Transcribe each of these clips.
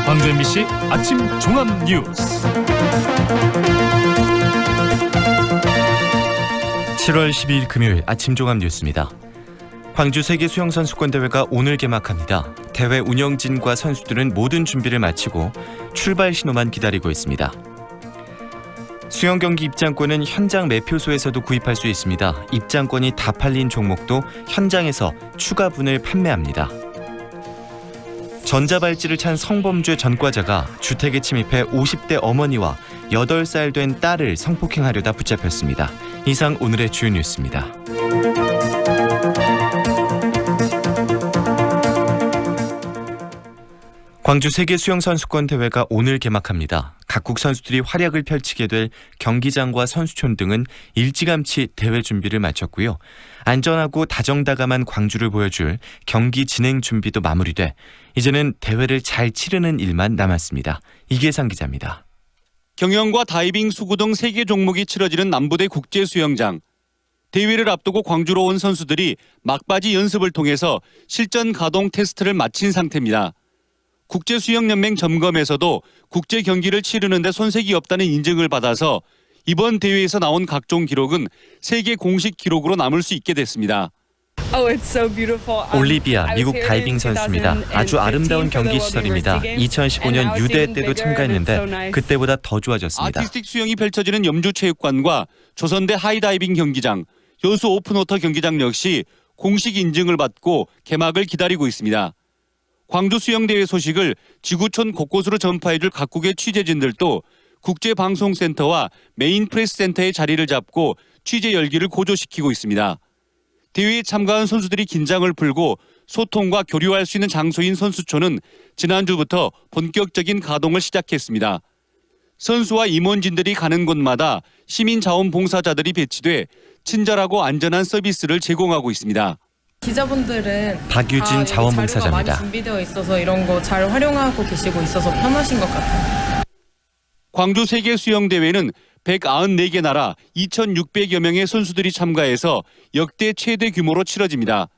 광주 MBC 아침 종합 뉴스. 7월 12일 금요일 아침 종합 뉴스입니다. 광주 세계 수영 선수권 대회가 오늘 개막합니다. 대회 운영진과 선수들은 모든 준비를 마치고 출발 신호만 기다리고 있습니다. 수영 경기 입장권은 현장 매표소에서도 구입할 수 있습니다. 입장권이 다 팔린 종목도 현장에서 추가분을 판매합니다. 전자발찌를 찬 성범죄 전과자가 주택에 침입해 50대 어머니와 8살 된 딸을 성폭행하려다 붙잡혔습니다. 이상 오늘의 주요 뉴스입니다. 광주 세계 수영 선수권 대회가 오늘 개막합니다. 각국 선수들이 활약을 펼치게 될 경기장과 선수촌 등은 일찌감치 대회 준비를 마쳤고요. 안전하고 다정다감한 광주를 보여줄 경기 진행 준비도 마무리돼 이제는 대회를 잘 치르는 일만 남았습니다. 이계상 기자입니다. 경영과 다이빙, 수구 등 3개 종목이 치러지는 남부대 국제수영장. 대회를 앞두고 광주로 온 선수들이 막바지 연습을 통해서 실전 가동 테스트를 마친 상태입니다. 국제수영연맹 점검에서도 국제 경기를 치르는 데 손색이 없다는 인증을 받아서 이번 대회에서 나온 각종 기록은 세계 공식 기록으로 남을 수 있게 됐습니다. 올리비아, 미국 다이빙 선수입니다. 아주 아름다운 경기 시설입니다. 2015년 유대 때도 참가했는데 그때보다 더 좋아졌습니다. 아티스틱 수영이 펼쳐지는 염주체육관과 조선대 하이다이빙 경기장, 여수 오픈워터 경기장 역시 공식 인증을 받고 개막을 기다리고 있습니다. 광주 수영대회 소식을 지구촌 곳곳으로 전파해줄 각국의 취재진들도 국제방송센터와 메인 프레스센터의 자리를 잡고 취재 열기를 고조시키고 있습니다. 대회에 참가한 선수들이 긴장을 풀고 소통과 교류할 수 있는 장소인 선수촌은 지난주부터 본격적인 가동을 시작했습니다. 선수와 임원진들이 가는 곳마다 시민자원봉사자들이 배치돼 친절하고 안전한 서비스를 제공하고 있습니다. 기자분들은 박유진 자원봉사자입니다. 많이 준비되어 있어서 이런 거 잘 활용하고 계시고 있어서 편하신 것 같아요. 광주 세계수영대회는 194개 나라 2,600여 명의 선수들이 참가해서 역대 최대 규모로 치러집니다.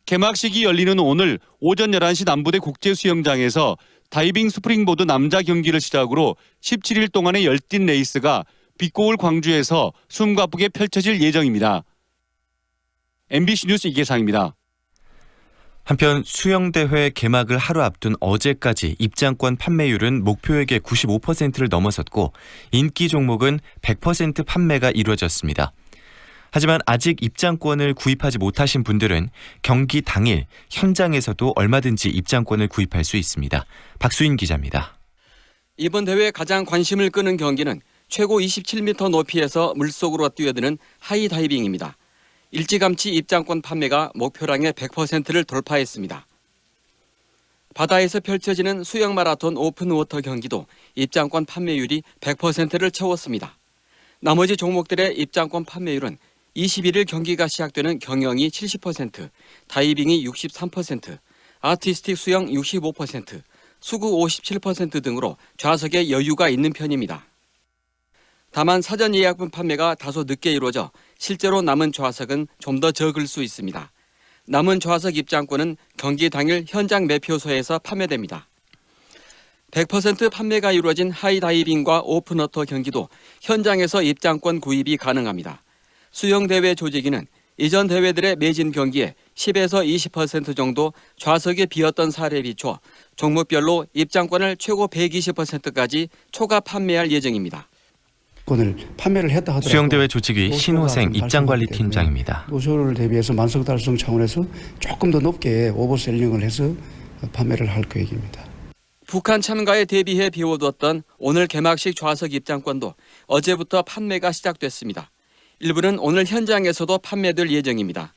개막식이 열리는 오늘 오전 11시 남부대 국제수영장에서 다이빙 스프링보드 남자 경기를 시작으로 17일 동안의 열띤 레이스가 빛고울 광주에서 숨가쁘게 펼쳐질 예정입니다. MBC 뉴스 이계상입니다. 한편 수영대회 개막을 하루 앞둔 어제까지 입장권 판매율은 목표액의 95%를 넘어섰고 인기 종목은 100% 판매가 이루어졌습니다. 하지만 아직 입장권을 구입하지 못하신 분들은 경기 당일 현장에서도 얼마든지 입장권을 구입할 수 있습니다. 박수인 기자입니다. 이번 대회 가장 관심을 끄는 경기는 최고 27m 높이에서 물속으로 뛰어드는 하이다이빙입니다. 일찌감치 입장권 판매가 목표량의 100%를 돌파했습니다. 바다에서 펼쳐지는 수영 마라톤 오픈워터 경기도 입장권 판매율이 100%를 채웠습니다. 나머지 종목들의 입장권 판매율은 21일 경기가 시작되는 경영이 70%, 다이빙이 63%, 아티스틱 수영 65%, 수구 57% 등으로 좌석에 여유가 있는 편입니다. 다만 사전 예약분 판매가 다소 늦게 이루어져 실제로 남은 좌석은 좀 더 적을 수 있습니다. 남은 좌석 입장권은 경기 당일 현장 매표소에서 판매됩니다. 100% 판매가 이루어진 하이다이빙과 오픈워터 경기도 현장에서 입장권 구입이 가능합니다. 수영대회 조직위는 이전 대회들의 매진 경기에 10에서 20% 정도 좌석이 비었던 사례에 비춰 종목별로 입장권을 최고 120%까지 초과 판매할 예정입니다. 판매를 했다 하더라도 수영대회 조직위 신호생 입장관리팀장입니다. 노쇼를 대비해서 만석 달성 차원에서 조금 더 높게 오버셀링을 해서 판매를 할 계획입니다. 북한 참가에 대비해 비워두었던 오늘 개막식 좌석 입장권도 어제부터 판매가 시작됐습니다. 일부는 오늘 현장에서도 판매될 예정입니다.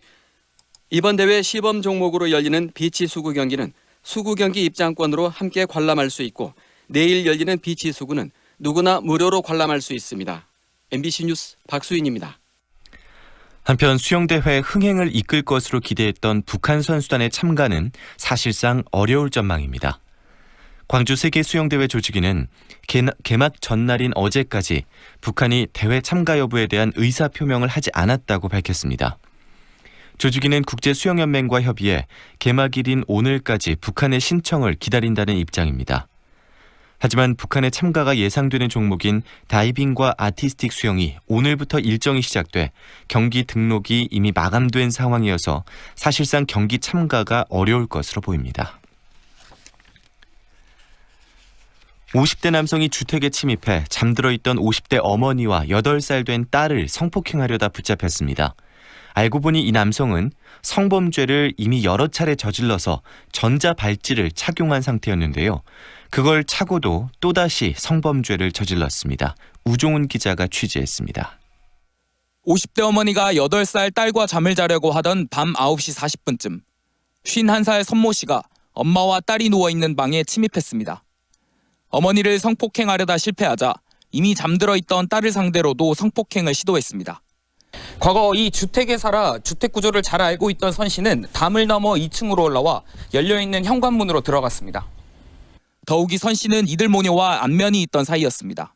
이번 대회 시범 종목으로 열리는 비치 수구 경기는 수구 경기 입장권으로 함께 관람할 수 있고 내일 열리는 비치 수구는 누구나 무료로 관람할 수 있습니다. MBC 뉴스 박수인입니다. 한편 수영대회 흥행을 이끌 것으로 기대했던 북한 선수단의 참가는 사실상 어려울 전망입니다. 광주 세계수영대회 조직위는 개막 전날인 어제까지 북한이 대회 참가 여부에 대한 의사표명을 하지 않았다고 밝혔습니다. 조직위는 국제수영연맹과 협의해 개막일인 오늘까지 북한의 신청을 기다린다는 입장입니다. 하지만 북한의 참가가 예상되는 종목인 다이빙과 아티스틱 수영이 오늘부터 일정이 시작돼 경기 등록이 이미 마감된 상황이어서 사실상 경기 참가가 어려울 것으로 보입니다. 50대 남성이 주택에 침입해 잠들어 있던 50대 어머니와 8살 된 딸을 성폭행하려다 붙잡혔습니다. 알고 보니 이 남성은 성범죄를 이미 여러 차례 저질러서 전자발찌를 착용한 상태였는데요. 그걸 차고도 또다시 성범죄를 저질렀습니다. 우종훈 기자가 취재했습니다. 50대 어머니가 8살 딸과 잠을 자려고 하던 밤 9시 40분쯤 51살 선모 씨가 엄마와 딸이 누워있는 방에 침입했습니다. 어머니를 성폭행하려다 실패하자 이미 잠들어 있던 딸을 상대로도 성폭행을 시도했습니다. 과거 이 주택에 살아 주택 구조를 잘 알고 있던 선 씨는 담을 넘어 2층으로 올라와 열려있는 현관문으로 들어갔습니다. 더욱이 선 씨는 이들 모녀와 안면이 있던 사이였습니다.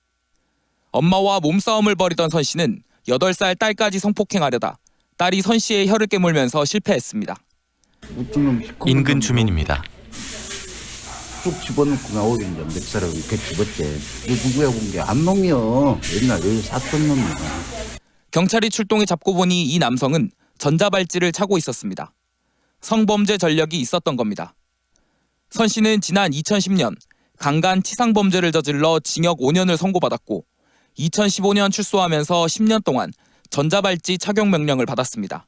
엄마와 몸싸움을 벌이던 선 씨는 8살 딸까지 성폭행하려다 딸이 선 씨의 혀를 깨물면서 실패했습니다. 인근 주민입니다. 쭉 집어넣고 나오게 이제 멱살을 이렇게 집었지. 누구야 본 게 안놈이요. 옛날 여기 샀던 놈이야. 경찰이 출동해 잡고 보니 이 남성은 전자발찌를 차고 있었습니다. 성범죄 전력이 있었던 겁니다. 선 씨는 지난 2010년 강간 치상범죄를 저질러 징역 5년을 선고받았고 2015년 출소하면서 10년 동안 전자발찌 착용 명령을 받았습니다.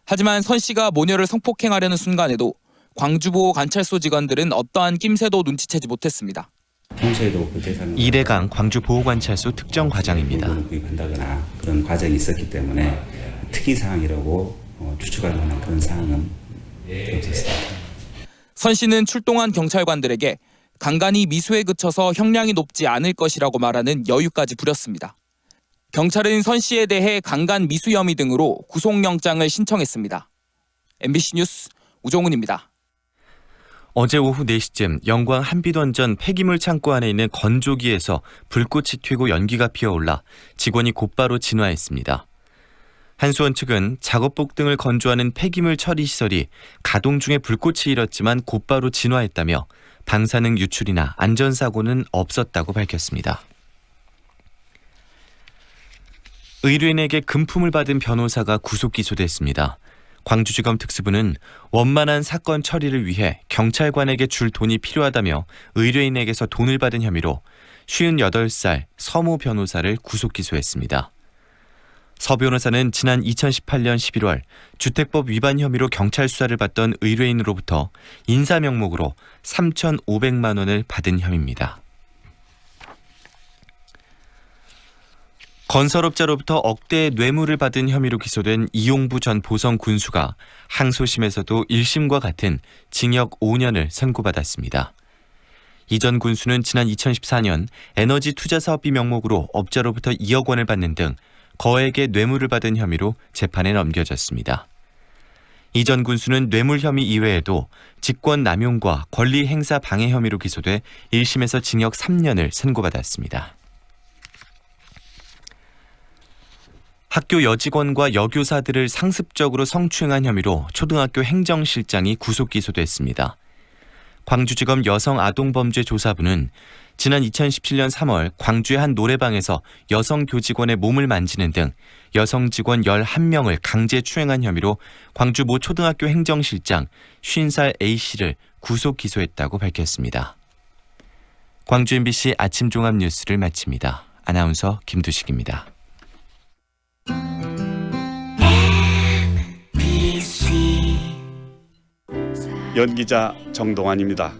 하지만 선 씨가 모녀를 성폭행하려는 순간에도 광주보호관찰소 직원들은 어떠한 낌새도 눈치채지 못했습니다. 평소에도 그 대상을 이래강 광주보호관찰소 특정과장입니다. 구입한다거나 그런 과정이 있었기 때문에 특이사항이라고 추측할 만한 그런 사항은 없었습니다. 선 씨는 출동한 경찰관들에게 강간이 미수에 그쳐서 형량이 높지 않을 것이라고 말하는 여유까지 부렸습니다. 경찰은 선 씨에 대해 강간 미수 혐의 등으로 구속영장을 신청했습니다. MBC 뉴스 우종훈입니다. 어제 오후 4시쯤 영광 한비던전 폐기물 창고 안에 있는 건조기에서 불꽃이 튀고 연기가 피어올라 직원이 곧바로 진화했습니다. 한수원 측은 작업복 등을 건조하는 폐기물 처리 시설이 가동 중에 불꽃이 일었지만 곧바로 진화했다며 방사능 유출이나 안전사고는 없었다고 밝혔습니다. 의뢰인에게 금품을 받은 변호사가 구속 기소됐습니다. 광주지검 특수부는 원만한 사건 처리를 위해 경찰관에게 줄 돈이 필요하다며 의뢰인에게서 돈을 받은 혐의로 58살 서모 변호사를 구속 기소했습니다. 서 변호사는 지난 2018년 11월 주택법 위반 혐의로 경찰 수사를 받던 의뢰인으로부터 인사 명목으로 3,500만 원을 받은 혐의입니다. 건설업자로부터 억대의 뇌물을 받은 혐의로 기소된 이용부 전 보성 군수가 항소심에서도 1심과 같은 징역 5년을 선고받았습니다. 이 전 군수는 지난 2014년 에너지 투자 사업비 명목으로 업자로부터 2억 원을 받는 등 거액의 뇌물을 받은 혐의로 재판에 넘겨졌습니다. 이 전 군수는 뇌물 혐의 이외에도 직권 남용과 권리 행사 방해 혐의로 기소돼 1심에서 징역 3년을 선고받았습니다. 학교 여직원과 여교사들을 상습적으로 성추행한 혐의로 초등학교 행정실장이 구속 기소됐습니다. 광주지검 여성아동범죄조사부는 지난 2017년 3월 광주의 한 노래방에서 여성 교직원의 몸을 만지는 등 여성 직원 11명을 강제 추행한 혐의로 광주 모 초등학교 행정실장 50살 A씨를 구속 기소했다고 밝혔습니다. 광주 MBC 아침 종합 뉴스를 마칩니다. 아나운서 김두식입니다. 연기자 정동환입니다.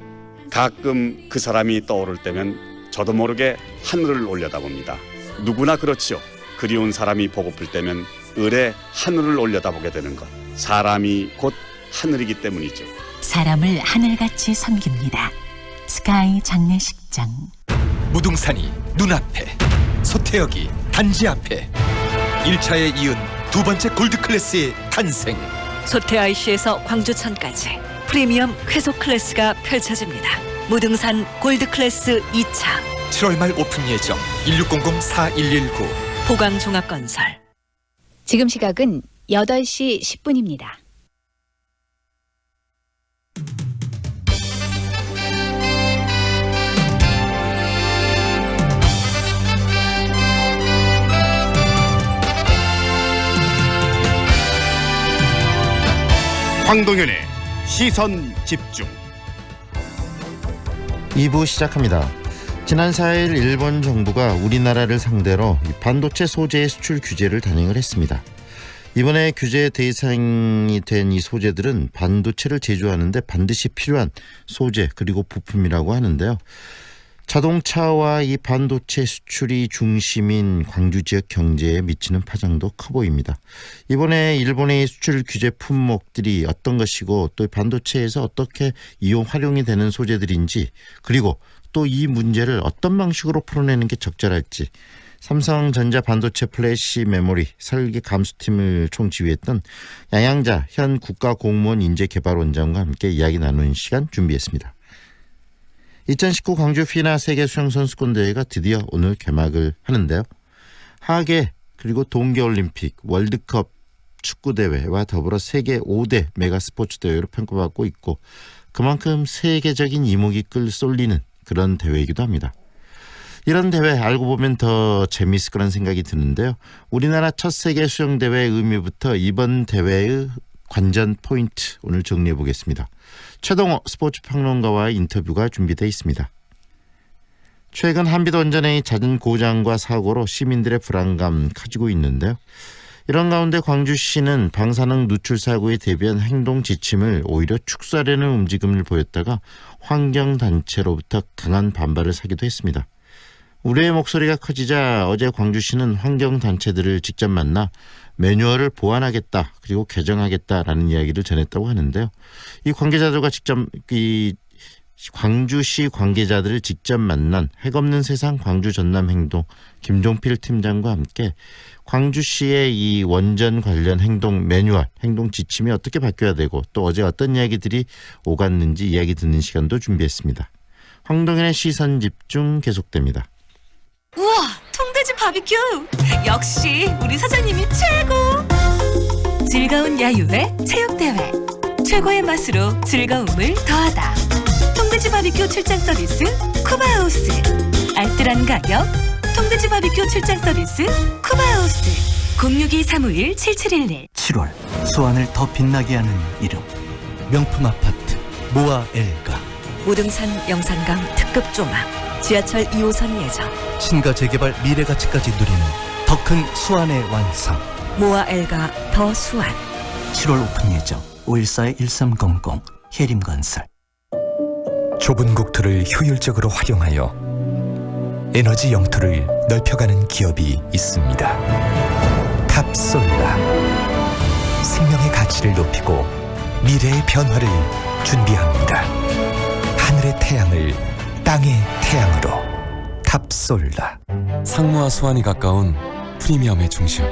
가끔 그 사람이 떠오를 때면 저도 모르게 하늘을 올려다봅니다. 누구나 그렇지요. 그리운 사람이 보고플 때면 을에 하늘을 올려다보게 되는 것. 사람이 곧 하늘이기 때문이죠. 사람을 하늘같이 섬깁니다. 스카이 장례식장. 무등산이 눈앞에, 서태역이 단지 앞에 1차에 이은 두 번째 골드클래스의 탄생. 소태IC에서 광주천까지 프리미엄 쾌속 클래스가 펼쳐집니다. 무등산 골드클래스 2차 7월 말 오픈 예정. 1600-4119 보강종합건설. 지금 시각은 8시 10분입니다. 황동현의 시선 집중. 2부 시작합니다. 지난 4일 일본 정부가 우리나라를 상대로 반도체 소재 수출 규제를 단행을 했습니다. 이번에 규제 대상이 된 이 소재들은 반도체를 제조하는데 반드시 필요한 소재 그리고 부품이라고 하는데요. 자동차와 이 반도체 수출이 중심인 광주 지역 경제에 미치는 파장도 커 보입니다. 이번에 일본의 수출 규제 품목들이 어떤 것이고 또 반도체에서 어떻게 이용 활용이 되는 소재들인지 그리고 또 이 문제를 어떤 방식으로 풀어내는 게 적절할지 삼성전자 반도체 플래시 메모리 설계 감수팀을 총지휘했던 양양자 현 국가공무원 인재개발원장과 함께 이야기 나누는 시간 준비했습니다. 2019 광주 피나 세계 수영선수권대회가 드디어 오늘 개막을 하는데요. 하계 그리고 동계올림픽, 월드컵 축구대회와 더불어 세계 5대 메가스포츠 대회로 평가받고 있고 그만큼 세계적인 이목이 쏠리는 그런 대회이기도 합니다. 이런 대회 알고 보면 더 재미있을 거라는 생각이 드는데요. 우리나라 첫 세계 수영대회의 의미부터 이번 대회의 관전 포인트 오늘 정리해 보겠습니다. 최동호 스포츠 평론가와의 인터뷰가 준비되어 있습니다. 최근 한비도 원전의 잦은 고장과 사고로 시민들의 불안감 커지고 있는데요. 이런 가운데 광주시는 방사능 누출 사고에 대비한 행동 지침을 오히려 축소하려는 움직임을 보였다가 환경단체로부터 강한 반발을 사기도 했습니다. 우려의 목소리가 커지자 어제 광주시는 환경단체들을 직접 만나 매뉴얼을 보완하겠다 그리고 개정하겠다라는 이야기를 전했다고 하는데요. 이 관계자들과 직접 광주시 관계자들을 직접 만난 핵없는 세상 광주 전남 행동 김종필 팀장과 함께 광주시의 이 원전 관련 행동 매뉴얼, 행동 지침이 어떻게 바뀌어야 되고 또 어제 어떤 이야기들이 오갔는지 이야기 듣는 시간도 준비했습니다. 황동현의 시선 집중 계속됩니다. 우와, 통돼지 바비큐! 역시 우리 사장님이 최고! 즐거운 야유회 체육대회 최고의 맛으로 즐거움을 더하다. 통돼지 바비큐 출장 서비스 쿠바하우스. 알뜰한 가격 통돼지 바비큐 출장 서비스 쿠바하우스. 062-351-7711. 7월 수완을 더 빛나게 하는 이름 명품 아파트 모아 엘가. 무등산 영산강 특급 조망 지하철 2호선 예정. 신가 재개발 미래가치까지 누리는 더 큰 수완의 완성. 모아 엘가 더 수완. 7월 오픈 예정. 514-1300 해림건설. 좁은 국토를 효율적으로 활용하여 에너지 영토를 넓혀가는 기업이 있습니다. 탑솔라. 생명의 가치를 높이고 미래의 변화를 준비합니다. 하늘의 태양을 땅의 태양으로. 탑솔라. 상무와 수완이 가까운 프리미엄의 중심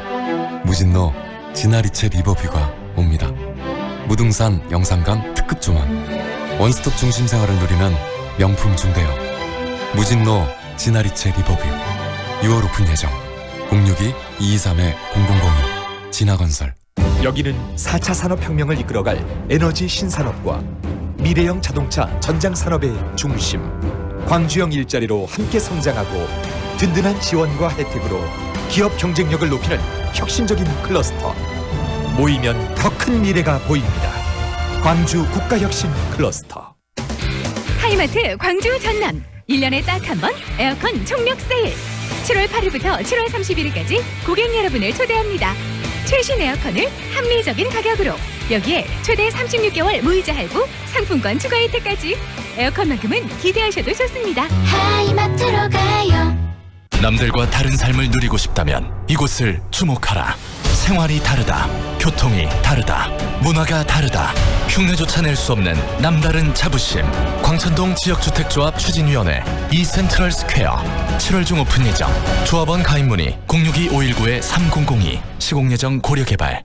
무진로 지나리체 리버뷰가 옵니다. 무등산 영산강 특급 조망 원스톱 중심 생활을 누리는 명품 중대여 무진로 지나리체 리버뷰 6월 오픈 예정 062-223-0002 진화건설. 여기는 4차 산업혁명을 이끌어갈 에너지 신산업과 미래형 자동차 전장산업의 중심 광주형 일자리로 함께 성장하고 든든한 지원과 혜택으로 기업 경쟁력을 높이는 혁신적인 클러스터 모이면 더 큰 미래가 보입니다. 광주 국가혁신 클러스터. 하이마트 광주 전남 1년에 딱 한 번 에어컨 총력 세일 7월 8일부터 7월 31일까지 고객 여러분을 초대합니다. 최신 에어컨을 합리적인 가격으로 여기에 최대 36개월 무이자 할부 상품권 추가 혜택까지 에어컨만큼은 기대하셔도 좋습니다. 하이마트로 가요. 남들과 다른 삶을 누리고 싶다면 이곳을 주목하라. 생활이 다르다. 교통이 다르다. 문화가 다르다. 흉내조차 낼 수 없는 남다른 자부심. 광천동 지역주택조합 추진위원회 이센트럴 스퀘어 7월 중 오픈 예정. 조합원 가입 문의 062-519-3002 시공 예정 고려 개발.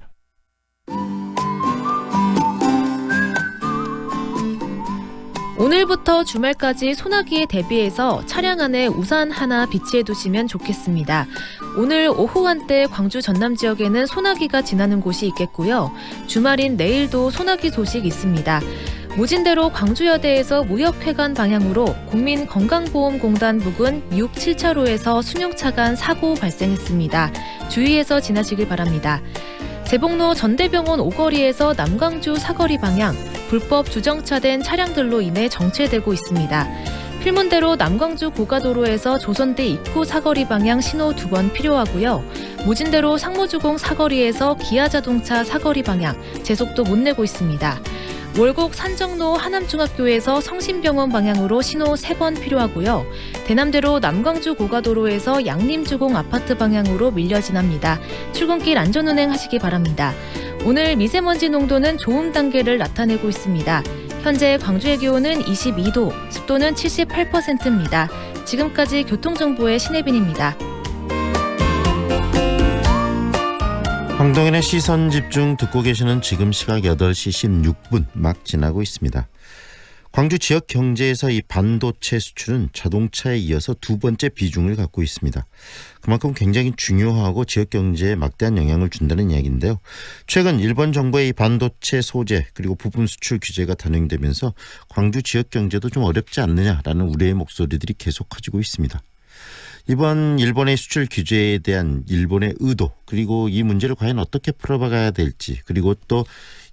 오늘부터 주말까지 소나기에 대비해서 차량 안에 우산 하나 비치해 두시면 좋겠습니다. 오늘 오후 한때 광주 전남 지역에는 소나기가 지나는 곳이 있겠고요. 주말인 내일도 소나기 소식 있습니다. 무진대로 광주여대에서 무역회관 방향으로 국민건강보험공단 부근 6, 7차로에서 승용차 간 사고 발생했습니다. 주의해서 지나시길 바랍니다. 제복로 전대병원 오거리에서 남광주 사거리 방향 불법 주정차된 차량들로 인해 정체되고 있습니다. 필문대로 남광주 고가도로에서 조선대 입구 사거리 방향 신호 2번 필요하고요. 무진대로 상무주공 사거리에서 기아자동차 사거리 방향 제속도 못 내고 있습니다. 월곡 산정로 하남중학교에서 성심병원 방향으로 신호 3번 필요하고요. 대남대로 남광주 고가도로에서 양림주공 아파트 방향으로 밀려 지납니다. 출근길 안전운행 하시기 바랍니다. 오늘 미세먼지 농도는 좋음 단계를 나타내고 있습니다. 현재 광주의 기온은 22도, 습도는 78%입니다. 지금까지 교통정보의 신혜빈입니다. 황동현의 시선집중 듣고 계시는 지금 시각 8시 16분 막 지나고 있습니다. 광주 지역 경제에서 이 반도체 수출은 자동차에 이어서 두 번째 비중을 갖고 있습니다. 그만큼 굉장히 중요하고 지역 경제에 막대한 영향을 준다는 이야기인데요. 최근 일본 정부의 이 반도체 소재 그리고 부품 수출 규제가 단행되면서 광주 지역 경제도 좀 어렵지 않느냐라는 우려의 목소리들이 계속 커지고 있습니다. 이번 일본의 수출 규제에 대한 일본의 의도 그리고 이 문제를 과연 어떻게 풀어가야 될지 그리고 또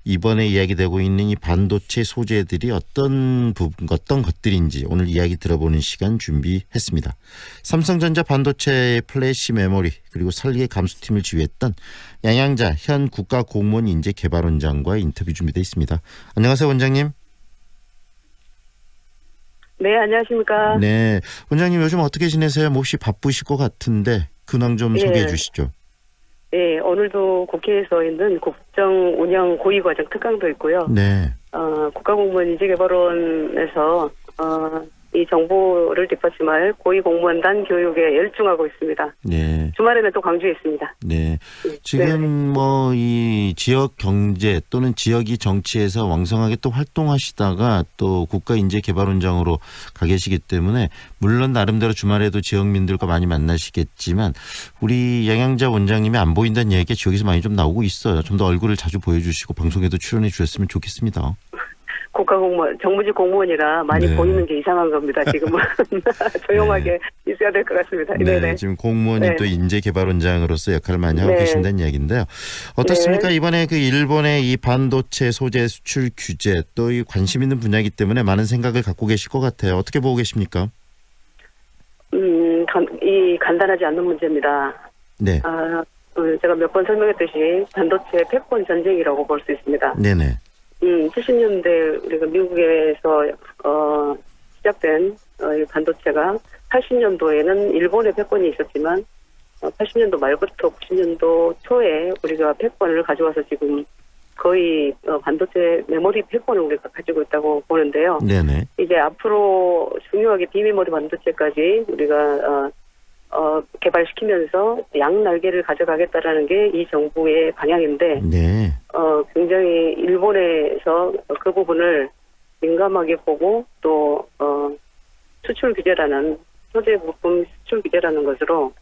이번에 이야기되고 있는 이 반도체 소재들이 어떤 것들인지 오늘 이야기 들어보는 시간 준비했습니다. 삼성전자 반도체 플래시 메모리 그리고 설계 감수팀을 지휘했던 양양자 현 국가공무원 인재개발원장과 인터뷰 준비되어 있습니다. 안녕하세요, 원장님. 네, 안녕하십니까. 네, 원장님 요즘 어떻게 지내세요? 몹시 바쁘실 것 같은데 근황 좀 소개해 주시죠. 네, 오늘도 국회에서 있는 국정운영 고위과정 특강도 있고요. 네. 국가공무원 인재개발원에서 이 정보를 뒷받침할 고위공무원단 교육에 열중하고 있습니다. 네. 주말에는 또 광주에 있습니다. 네. 지금 뭐 이 지역 경제 또는 지역이 정치에서 왕성하게 또 활동하시다가 또 국가인재개발원장으로 가 계시기 때문에 물론 나름대로 주말에도 지역민들과 많이 만나시겠지만 우리 양양자 원장님이 안 보인다는 얘기가 지역에서 많이 좀 나오고 있어요. 좀 더 얼굴을 자주 보여주시고 방송에도 출연해 주셨으면 좋겠습니다. 국가공무원, 정부직 공무원이라 많이 보이는 게 이상한 겁니다. 지금은 조용하게 있어야 될 것 같습니다. 네, 네네. 지금 공무원이 또 인재개발원장으로서 역할을 많이 하고 계신다는 이야기인데요. 어떻습니까? 이번에 그 일본의 이 반도체 소재 수출 규제 또 이 관심 있는 분야이기 때문에 많은 생각을 갖고 계실 것 같아요. 어떻게 보고 계십니까? 간단하지 않는 문제입니다. 네. 제가 몇 번 설명했듯이 반도체 패권 전쟁이라고 볼 수 있습니다. 네네. 70년대 우리가 미국에서 시작된 이 반도체가 80년도에는 일본의 패권이 있었지만 80년도 말부터 90년도 초에 우리가 패권을 가져와서 지금 거의 반도체 메모리 패권을 우리가 가지고 있다고 보는데요. 네네. 이제 앞으로 중요하게 비메모리 반도체까지 우리가 개발시키면서 양날개를 가져가겠다라는 게 이 정부의 방향인데, 네. 굉장히 일본에서 그 부분을 민감하게 보고 또 수출 규제라는 소재 부품 수출 규제라는 것으로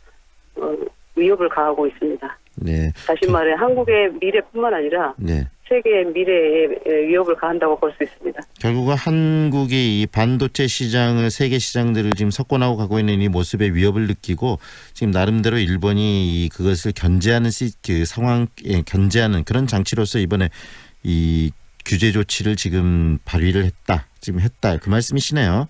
위협을 가하고 있습니다. 네. 다시 말해 한국의 미래뿐만 아니라 네. 세계의 미래에 위협을 가한다고 볼 수 있습니다. 결국은 한국이 이 반도체 시장을 세계 시장들을 지금 석권하고 가고 있는 이 모습에 위협을 느끼고 지금 나름대로 일본이 그것을 견제하는 그 상황 견제하는 그런 장치로서 이번에 이 규제 조치를 지금 발휘를 했다. 지금 했다. 그 말씀이시네요.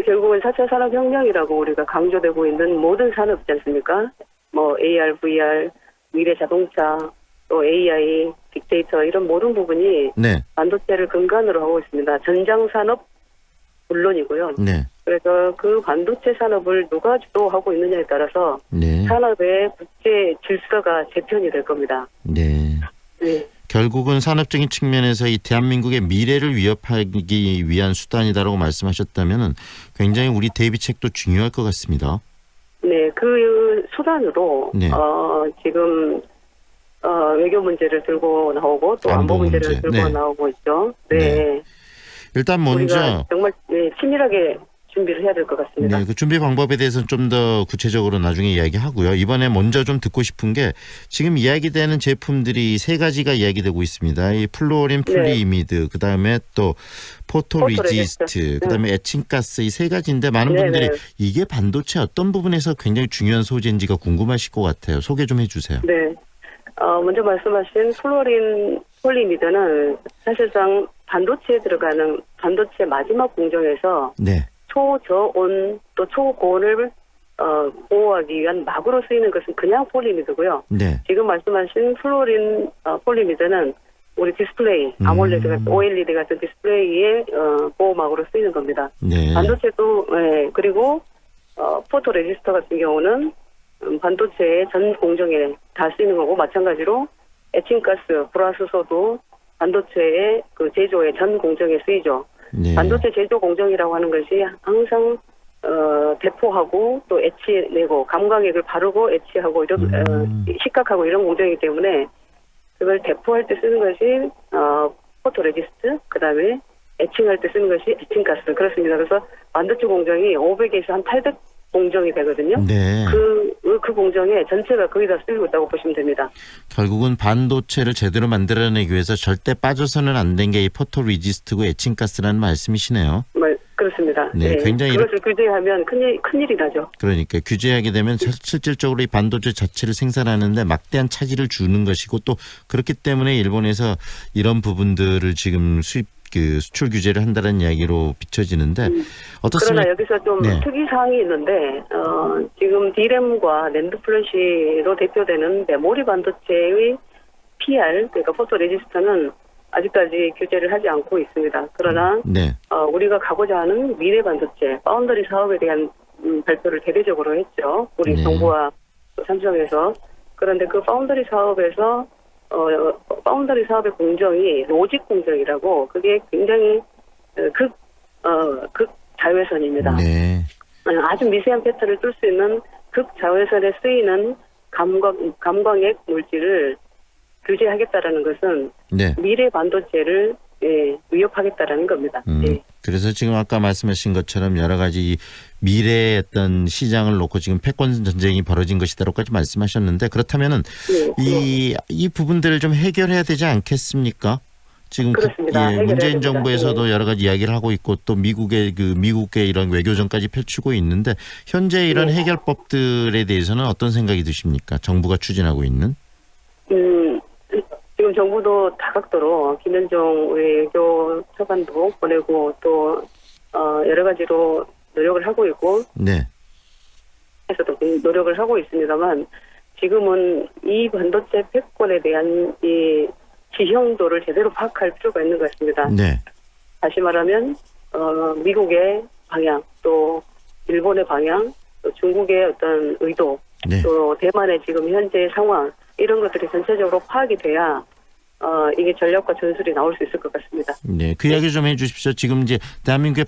결국은 4차 산업혁명이라고 우리가 강조되고 있는 모든 산업 있지 않습니까? 뭐 AR, VR, 미래 자동차, 또 AI, 빅데이터 이런 모든 부분이 네. 반도체를 근간으로 하고 있습니다. 전장 산업 물론이고요. 네. 그래서 그 반도체 산업을 누가 주도하고 있느냐에 따라서 네. 산업의 국제 질서가 재편이 될 겁니다. 네. 네. 결국은 산업적인 측면에서 이 대한민국의 미래를 위협하기 위한 수단이다라고 말씀하셨다면 굉장히 우리 대비책도 중요할 것 같습니다. 네, 그 수단으로 네. 지금 외교 문제를 들고 나오고 또 안보 문제를 들고 네. 나오고 있죠. 네. 네. 일단 먼저 우리가 정말 치밀하게 준비를 해야 될 것 같습니다. 네, 그 준비 방법에 대해서는 좀 더 구체적으로 나중에 이야기하고요. 이번에 먼저 좀 듣고 싶은 게 지금 이야기되는 제품들이 세 가지가 이야기되고 있습니다. 이 플루오린 플리이미드, 그다음에 또 포토리지스트, 그다음에 에칭가스 이 세 가지인데 많은 분들이 이게 반도체 어떤 부분에서 굉장히 중요한 소재인지가 궁금하실 것 같아요. 소개 좀 해주세요. 네. 먼저 말씀하신 플루오린 폴리미드는 사실상 반도체에 들어가는 반도체 마지막 공정에서 네. 초저온 또 초고온을 보호하기 위한 막으로 쓰이는 것은 그냥 폴리미드고요. 네. 지금 말씀하신 플루오린 폴리미드는 우리 디스플레이, 아몰레드 같은 OLED 같은 디스플레이의 보호막으로 쓰이는 겁니다. 네. 반도체도 그리고 포토 레지스터 같은 경우는 반도체의 전 공정에 다 쓰이는 거고 마찬가지로 에칭가스, 불화수소도 반도체의 그 제조의 전 공정에 쓰이죠. 네. 반도체 제조 공정이라고 하는 것이 항상 대포하고 또 에치내고 감광액을 바르고 에치하고 이런 식각하고 이런 공정이기 때문에 그걸 대포할 때 쓰는 것이 포토레지스트, 그다음에 에칭할 때 쓰는 것이 에칭가스 그렇습니다. 그래서 반도체 공정이 500에서 한 800 공정이 되거든요. 네. 그 공정에 전체가 거의 다 쓰이고 있다고 보시면 됩니다. 결국은 반도체를 제대로 만들어내기 위해서 절대 빠져서는 안 된 게 이 포토리지스트고 에칭가스라는 말씀이시네요. 그렇습니다. 네, 굉장히 그것을 규제하면 큰일이 나죠. 그러니까 규제하게 되면 실질적으로 이 반도체 자체를 생산하는데 막대한 차질을 주는 것이고 또 그렇기 때문에 일본에서 이런 부분들을 지금 수출 규제를 한다는 이야기로 비춰지는데 어떻습니까? 그러나 여기서 좀 특이 사항이 있는데 지금 D램과 낸드 플래시로 대표되는 메모리 반도체의 PR 그러니까 포토 레지스터는 아직까지 규제를 하지 않고 있습니다. 그러나 우리가 가고자 하는 미래 반도체 파운더리 사업에 대한 발표를 대대적으로 했죠. 우리 정부와 삼성에서. 그런데 그 파운더리 사업에서 파운더리 사업의 공정이 로직 공정이라고 그게 굉장히 극 자외선입니다. 네. 아주 미세한 패턴을 뚫을 수 있는 극 자외선에 쓰이는 감광액 물질을 규제하겠다라는 것은 미래 반도체를 위협하겠다라는 겁니다. 그래서 지금 아까 말씀하신 것처럼 여러 가지 미래의 어떤 시장을 놓고 지금 패권 전쟁이 벌어진 것이다라고까지 말씀하셨는데 그렇다면은 이 부분들을 좀 해결해야 되지 않겠습니까? 지금 문재인 정부에서도 여러 가지 이야기를 하고 있고 또 미국의 이런 외교전까지 펼치고 있는데 현재 이런 해결법들에 대해서는 어떤 생각이 드십니까? 정부가 추진하고 있는? 지금 정부도 다각도로 김현종 외교 차관도 보내고 또 여러 가지로 노력을 하고 있고 에서도 노력을 하고 있습니다만 지금은 이 반도체 패권에 대한 이 지형도를 제대로 파악할 필요가 있는 것 같습니다. 다시 말하면 미국의 방향, 또 일본의 방향, 또 중국의 어떤 의도, 또 대만의 지금 현재 상황 이런 것들이 전체적으로 파악이 돼야 이게 전략과 전술이 나올 수 있을 것 같습니다. 네, 그 이야기 좀 해주십시오. 지금 이제 대한민국의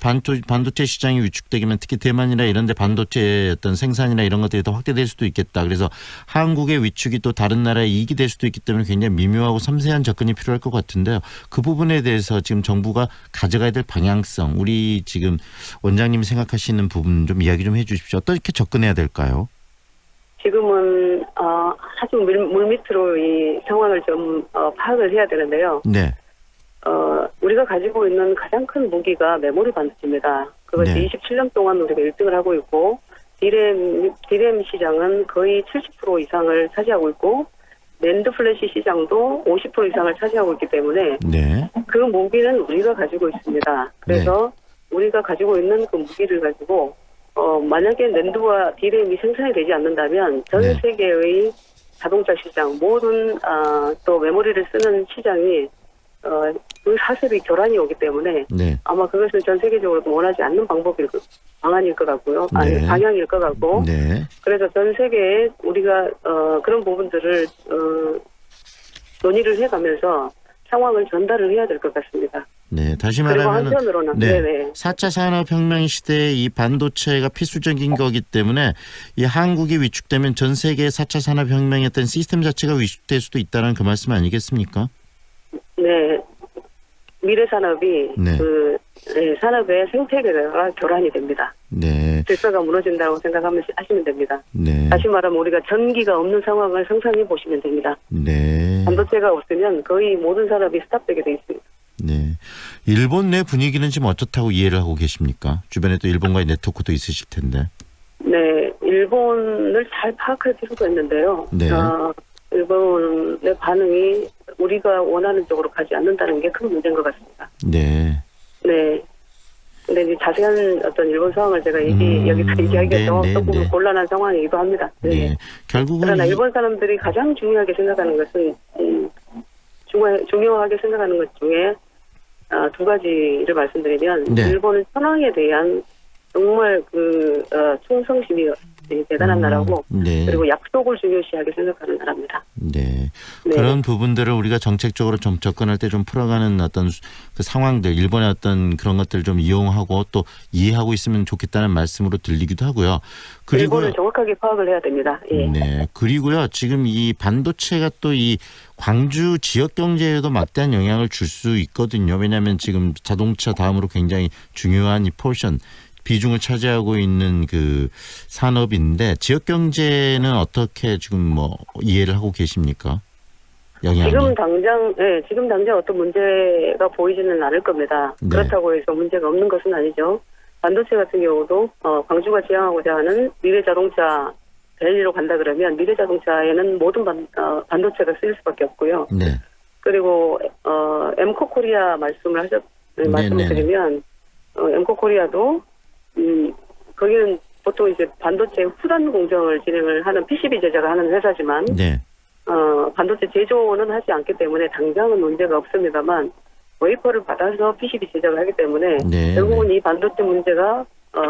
반도체 시장이 위축되면 특히 대만이나 이런데 반도체 어떤 생산이나 이런 것들이 더 확대될 수도 있겠다. 그래서 한국의 위축이 또 다른 나라에 이익이 될 수도 있기 때문에 굉장히 미묘하고 섬세한 접근이 필요할 것 같은데요. 그 부분에 대해서 지금 정부가 가져가야 될 방향성, 우리 지금 원장님이 생각하시는 부분 좀 이야기 좀 해주십시오. 어떻게 접근해야 될까요? 지금은 아주 물밑으로 이 상황을 좀 파악을 해야 되는데요. 우리가 가지고 있는 가장 큰 무기가 메모리 반도체입니다. 그것이 27년 동안 우리가 1등을 하고 있고 D램 시장은 거의 70% 이상을 차지하고 있고 낸드 플래시 시장도 50% 이상을 차지하고 있기 때문에 그 무기는 우리가 가지고 있습니다. 그래서 우리가 가지고 있는 그 무기를 가지고 만약에 낸드와 D램이 생산이 되지 않는다면 전 세계의 자동차 시장 모든 또 메모리를 쓰는 시장이 그 사슬이 교란이 오기 때문에 아마 그것은 전 세계적으로 원하지 않는 방안일 것 같고요. 방향일 것 같고 그래서 전 세계에 우리가 그런 부분들을 논의를 해가면서 상황을 전달을 해야 될 것 같습니다. 네, 다시 말하면 4차 산업혁명 시대에 이 반도체가 필수적인 거기 때문에 이 한국이 위축되면 전 세계의 4차 산업혁명의 어떤 시스템 자체가 위축될 수도 있다는 그 말씀 아니겠습니까? 네. 미래 산업이 네. 산업의 생태계가 교란이 됩니다. 네. 질서가 무너진다고 하시면 됩니다. 네. 다시 말하면 우리가 전기가 없는 상황을 상상해 보시면 됩니다. 네. 반도체가 없으면 거의 모든 산업이 스탑되게 돼 있습니다. 네. 일본 내 분위기는 지금 어떻다고 이해를 하고 계십니까? 주변에 또 일본과의 네트워크도 있으실 텐데. 네, 일본을 잘 파악할 필요가 있는데요. 네. 일본의 반응이 우리가 원하는 쪽으로 가지 않는다는 게 큰 문제인 것 같습니다. 네. 네. 근데 이제 자세한 어떤 일본 상황을 제가 여기서 얘기하기가 조금 곤란한 상황이기도 합니다. 네. 네. 결국은 그러나 일본 사람들이 가장 중요하게 생각하는 것은 중요하게 생각하는 것 중에 두 가지를 말씀드리면 네. 일본은 천황에 대한 정말 충성심이 대단한 나라고 네. 그리고 약속을 중요시하게 생각하는 나라입니다. 네. 네. 그런 부분들을 우리가 정책적으로 좀 접근할 때 좀 풀어가는 어떤 그 상황들, 일본의 어떤 그런 것들을 좀 이용하고 또 이해하고 있으면 좋겠다는 말씀으로 들리기도 하고요. 그리고 일본을 정확하게 파악을 해야 됩니다. 예. 네. 그리고요. 지금 이 반도체가 또 이 광주 지역 경제에도 막대한 영향을 줄 수 있거든요. 왜냐하면 지금 자동차 다음으로 굉장히 중요한 이 포션 비중을 차지하고 있는 그 산업인데 지역 경제는 어떻게 지금 뭐 이해를 하고 계십니까? 영향이? 지금 당장 어떤 문제가 보이지는 않을 겁니다. 네. 그렇다고 해서 문제가 없는 것은 아니죠. 반도체 같은 경우도 광주가 지향하고자 하는 미래 자동차 밸리로 간다 그러면 미래 자동차에는 모든 반도체가 쓰일 수밖에 없고요. 네. 그리고 엠코 코리아 말씀을 드리면 엠코 코리아도 거기는 보통 이제 반도체 후단 공정을 진행을 하는 PCB 제작을 하는 회사지만 네. 반도체 제조는 하지 않기 때문에 당장은 문제가 없습니다만 웨이퍼를 받아서 PCB 제작을 하기 때문에 네. 결국은 이 반도체 문제가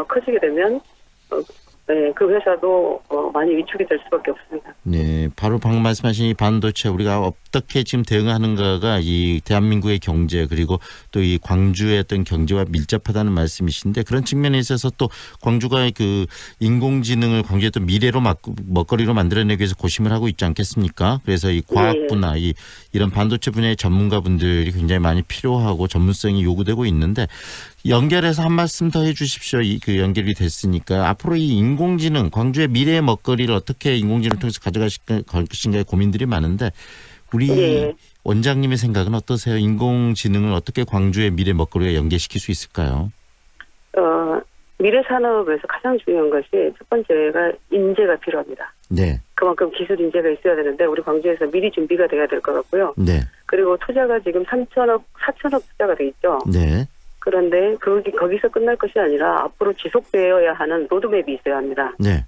커지게 되면 그 회사도 많이 위축이 될 수밖에 없습니다. 네, 바로 방금 말씀하신 이 반도체 우리가 어떻게 지금 대응하는가가 이 대한민국의 경제 그리고 또 이 광주의 어떤 경제와 밀접하다는 말씀이신데 그런 측면에 있어서 또 광주가 그 인공지능을 광주의 또 미래로 먹거리로 만들어내기 위해서 고심을 하고 있지 않겠습니까? 그래서 이 과학부나 이런 반도체 분야의 전문가분들이 굉장히 많이 필요하고 전문성이 요구되고 있는데 연결해서 한 말씀 더 해주십시오. 그 연결이 됐으니까 앞으로 이 인공지능 광주의 미래의 먹거리를 어떻게 인공지능을 통해서 가져가실 것인가에 고민들이 많은데 우리 원장님의 생각은 어떠세요? 인공지능을 어떻게 광주의 미래 먹거리에 연계시킬 수 있을까요? 미래 산업에서 가장 중요한 것이 첫 번째가 인재가 필요합니다. 네. 그만큼 기술 인재가 있어야 되는데 우리 광주에서 미리 준비가 돼야 될 것 같고요. 네. 그리고 투자가 지금 3천억, 4천억 투자가 돼 있죠. 네. 그런데 거기서 끝날 것이 아니라 앞으로 지속되어야 하는 로드맵이 있어야 합니다. 네.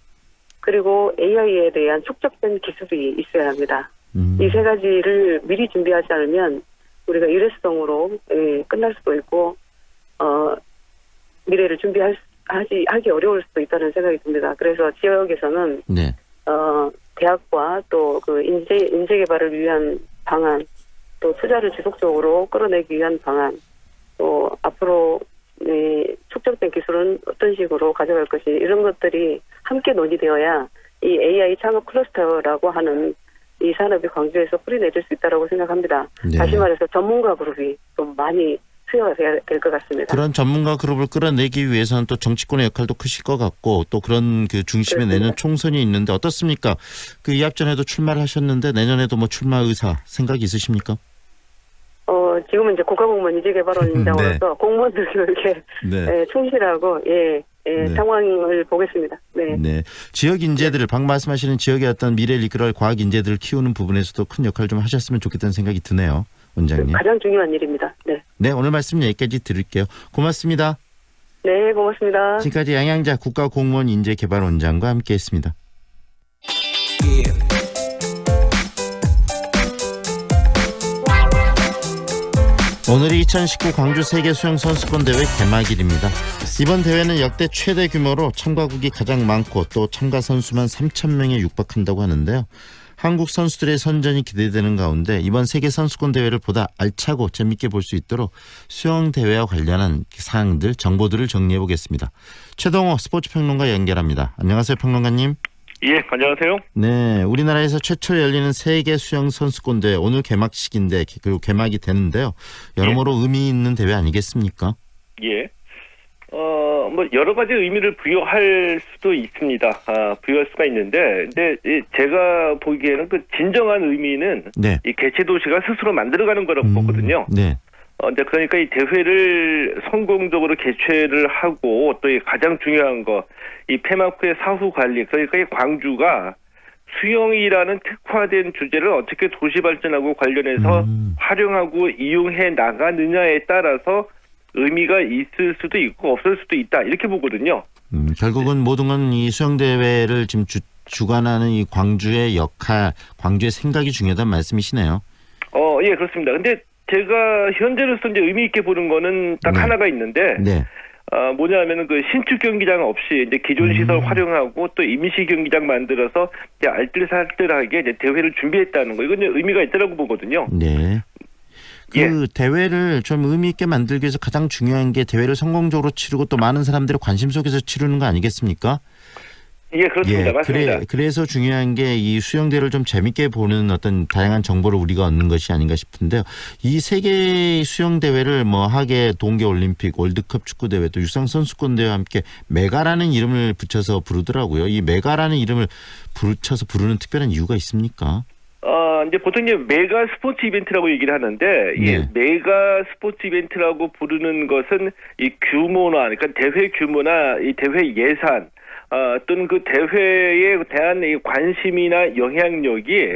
그리고 AI에 대한 축적된 기술이 있어야 합니다. 이 세 가지를 미리 준비하지 않으면 우리가 일회성으로 끝날 수도 있고 미래를 하기 어려울 수도 있다는 생각이 듭니다. 그래서 지역에서는 네. 대학과 또 그 인재 개발을 위한 방안, 또 투자를 지속적으로 끌어내기 위한 방안, 또 앞으로 축적된 기술은 어떤 식으로 가져갈 것이 이런 것들이 함께 논의되어야 이 AI 창업 클러스터라고 하는 이 산업이 광주에서 뿌리내릴 수 있다고 생각합니다. 네. 다시 말해서 전문가 그룹이 좀 많이 수요가 돼야 될 것 같습니다. 그런 전문가 그룹을 끌어내기 위해서는 또 정치권의 역할도 크실 것 같고 또 그런 그 중심에 내년 총선이 있는데 어떻습니까? 그 이합 전에도 출마를 하셨는데 내년에도 뭐 출마 의사 생각이 있으십니까? 지금은 이제 국가공무원 인재개발원장으로서 공무원들 교육에 충실하고 상황을 보겠습니다. 네. 네. 지역 인재들을 방금 말씀하시는 지역의 어떤 미래를 이끌어갈 과학 인재들을 키우는 부분에서도 큰 역할 좀 하셨으면 좋겠다는 생각이 드네요. 원장님. 가장 중요한 일입니다. 네. 네, 오늘 말씀 여기까지 드릴게요. 고맙습니다. 네, 고맙습니다. 지금까지 양양자 국가공무원 인재개발원장과 함께했습니다. 오늘이 2019 광주 세계 수영 선수권 대회 개막일입니다. 이번 대회는 역대 최대 규모로 참가국이 가장 많고 또 참가 선수만 3,000명에 육박한다고 하는데요. 한국 선수들의 선전이 기대되는 가운데 이번 세계 선수권 대회를 보다 알차고 재밌게 볼 수 있도록 수영 대회와 관련한 사항들, 정보들을 정리해 보겠습니다. 최동호 스포츠 평론가 연결합니다. 안녕하세요, 평론가님. 예, 안녕하세요. 네, 우리나라에서 최초 열리는 세계 수영 선수권대회 오늘 개막식인데 그리고 개막이 되는데요. 여러모로 의미 있는 대회 아니겠습니까? 예. 뭐 여러 가지 의미를 부여할 수도 있습니다. 부여할 수가 있는데, 근데 제가 보기에는 그 진정한 의미는 네. 이 개최 도시가 스스로 만들어가는 거라고 보거든요. 네. 이제 그러니까 이 대회를 성공적으로 개최를 하고 또 이 가장 중요한 거, 이 폐막 후의 사후 관리, 그러니까 이 광주가 수영이라는 특화된 주제를 어떻게 도시 발전하고 관련해서 활용하고 이용해 나가느냐에 따라서 의미가 있을 수도 있고 없을 수도 있다 이렇게 보거든요. 결국은 모든 건 이 수영대회를 지금 주관하는 이 광주의 역할, 광주의 생각이 중요하다는 말씀이시네요. 예, 그렇습니다. 근데 제가 현재로서 이제 의미 있게 보는 거는 딱 하나가 있는데, 네. 뭐냐면은 그 신축 경기장 없이 이제 기존 시설 활용하고 또 임시 경기장 만들어서 이제 알뜰살뜰하게 이제 대회를 준비했다는 거, 이건 이제 의미가 있다라고 보거든요. 네. 그 대회를 좀 의미 있게 만들기 위해서 가장 중요한 게 대회를 성공적으로 치르고 또 많은 사람들의 관심 속에서 치르는 거 아니겠습니까? 예, 그렇습니다. 맞습니다. 그래서 중요한 게 이 수영대회를 좀 재밌게 보는 어떤 다양한 정보를 우리가 얻는 것이 아닌가 싶은데요. 이 세계 수영대회를 뭐 하계 동계올림픽, 월드컵 축구대회 또 육상선수권대회와 함께 메가라는 이름을 붙여서 부르더라고요. 이 메가라는 이름을 붙여서 부르는 특별한 이유가 있습니까? 이제 보통 이제 메가 스포츠 이벤트라고 얘기를 하는데, 이 메가 스포츠 이벤트라고 부르는 것은 이 규모나, 그러니까 대회 규모나 이 대회 예산, 또는 그 대회에 대한 이 관심이나 영향력이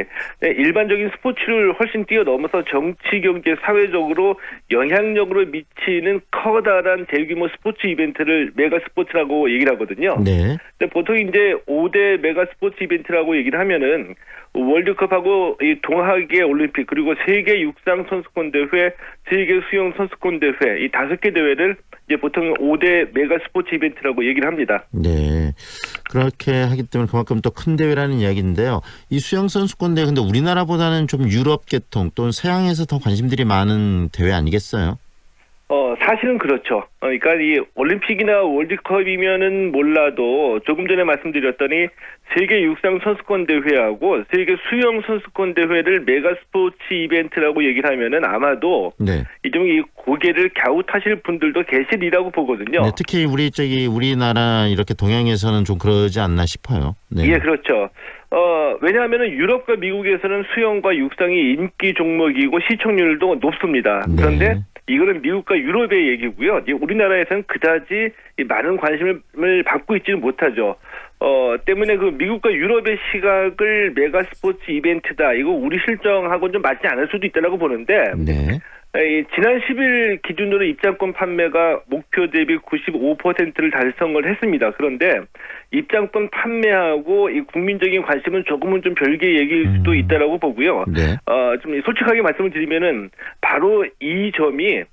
일반적인 스포츠를 훨씬 뛰어넘어서 정치, 경제, 사회적으로 영향력으로 미치는 커다란 대규모 스포츠 이벤트를 메가 스포츠라고 얘기를 하거든요. 네. 근데 보통 이제 5대 메가 스포츠 이벤트라고 얘기를 하면은 월드컵하고 이 동학의 올림픽 그리고 세계 육상 선수권 대회, 세계 수영 선수권 대회 이 5개 대회를 이제 보통 5대 메가 스포츠 이벤트라고 얘기를 합니다. 네. 그렇게 하기 때문에 그만큼 또 큰 대회라는 이야기인데요. 이 수영 선수권 대회 근데 우리나라보다는 좀 유럽 계통 또는 서양에서 더 관심들이 많은 대회 아니겠어요? 사실은 그렇죠. 그러니까 이 올림픽이나 월드컵이면은 몰라도 조금 전에 말씀드렸더니 세계 육상 선수권 대회하고 세계 수영 선수권 대회를 메가 스포츠 이벤트라고 얘기를 하면은 아마도 좀 이 고개를 갸웃하실 분들도 계시리라고 보거든요. 네, 특히 우리나라 이렇게 동양에서는 좀 그러지 않나 싶어요. 네. 예, 그렇죠. 왜냐하면은 유럽과 미국에서는 수영과 육상이 인기 종목이고 시청률도 높습니다. 그런데 이거는 미국과 유럽의 얘기고요. 우리나라에서는 그다지 많은 관심을 받고 있지는 못하죠. 때문에 그 미국과 유럽의 시각을 메가 스포츠 이벤트다. 이거 우리 실정하고는 좀 맞지 않을 수도 있다고 보는데. 지난 10일 기준으로 입장권 판매가 목표 대비 95%를 달성을 했습니다. 그런데 입장권 판매하고 이 국민적인 관심은 조금은 좀 별개의 얘기일 수도 있다라고 보고요. 좀 솔직하게 말씀을 드리면은 바로 이 점이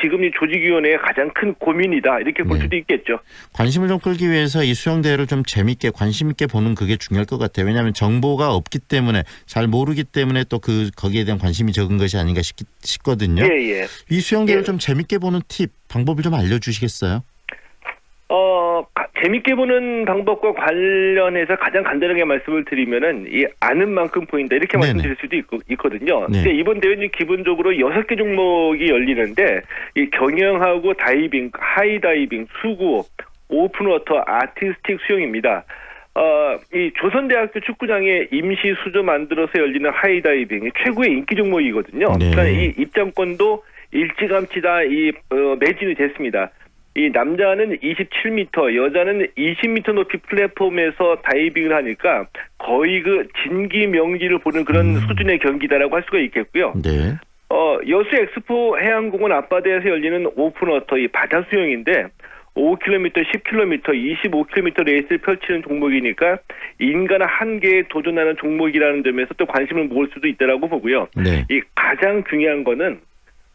지금 이 조직위원회의 가장 큰 고민이다 이렇게 볼 수도 있겠죠. 관심을 좀 끌기 위해서 이 수영대회를 좀 재밌게 관심 있게 보는 그게 중요할 것 같아요. 왜냐하면 정보가 없기 때문에 잘 모르기 때문에 또 거기에 대한 관심이 적은 것이 아닌가 싶거든요. 이 수영대회를 좀 재밌게 보는 팁, 방법을 좀 알려주시겠어요? 재밌게 보는 방법과 관련해서 가장 간단하게 말씀을 드리면은 이 아는 만큼 보인다 이렇게 말씀드릴 수도 있거든요. 근데 이번 대회는 기본적으로 6개 종목이 열리는데 이 경영하고 다이빙, 하이다이빙, 수구, 오픈워터, 아티스틱 수영입니다. 이 조선대학교 축구장에 임시 수조 만들어서 열리는 하이다이빙이 최고의 인기 종목이거든요. 그러니까 이 입장권도 일찌감치 다 매진이 됐습니다. 이 남자는 27m, 여자는 20m 높이 플랫폼에서 다이빙을 하니까 거의 그 진기명기를 보는 그런 수준의 경기다라고 할 수가 있겠고요. 여수 엑스포 해양공원 앞바다에서 열리는 오픈워터 이 바다 수영인데 5km, 10km, 25km 레이스를 펼치는 종목이니까 인간 한계에 도전하는 종목이라는 점에서 또 관심을 모을 수도 있다라고 보고요. 이 가장 중요한 거는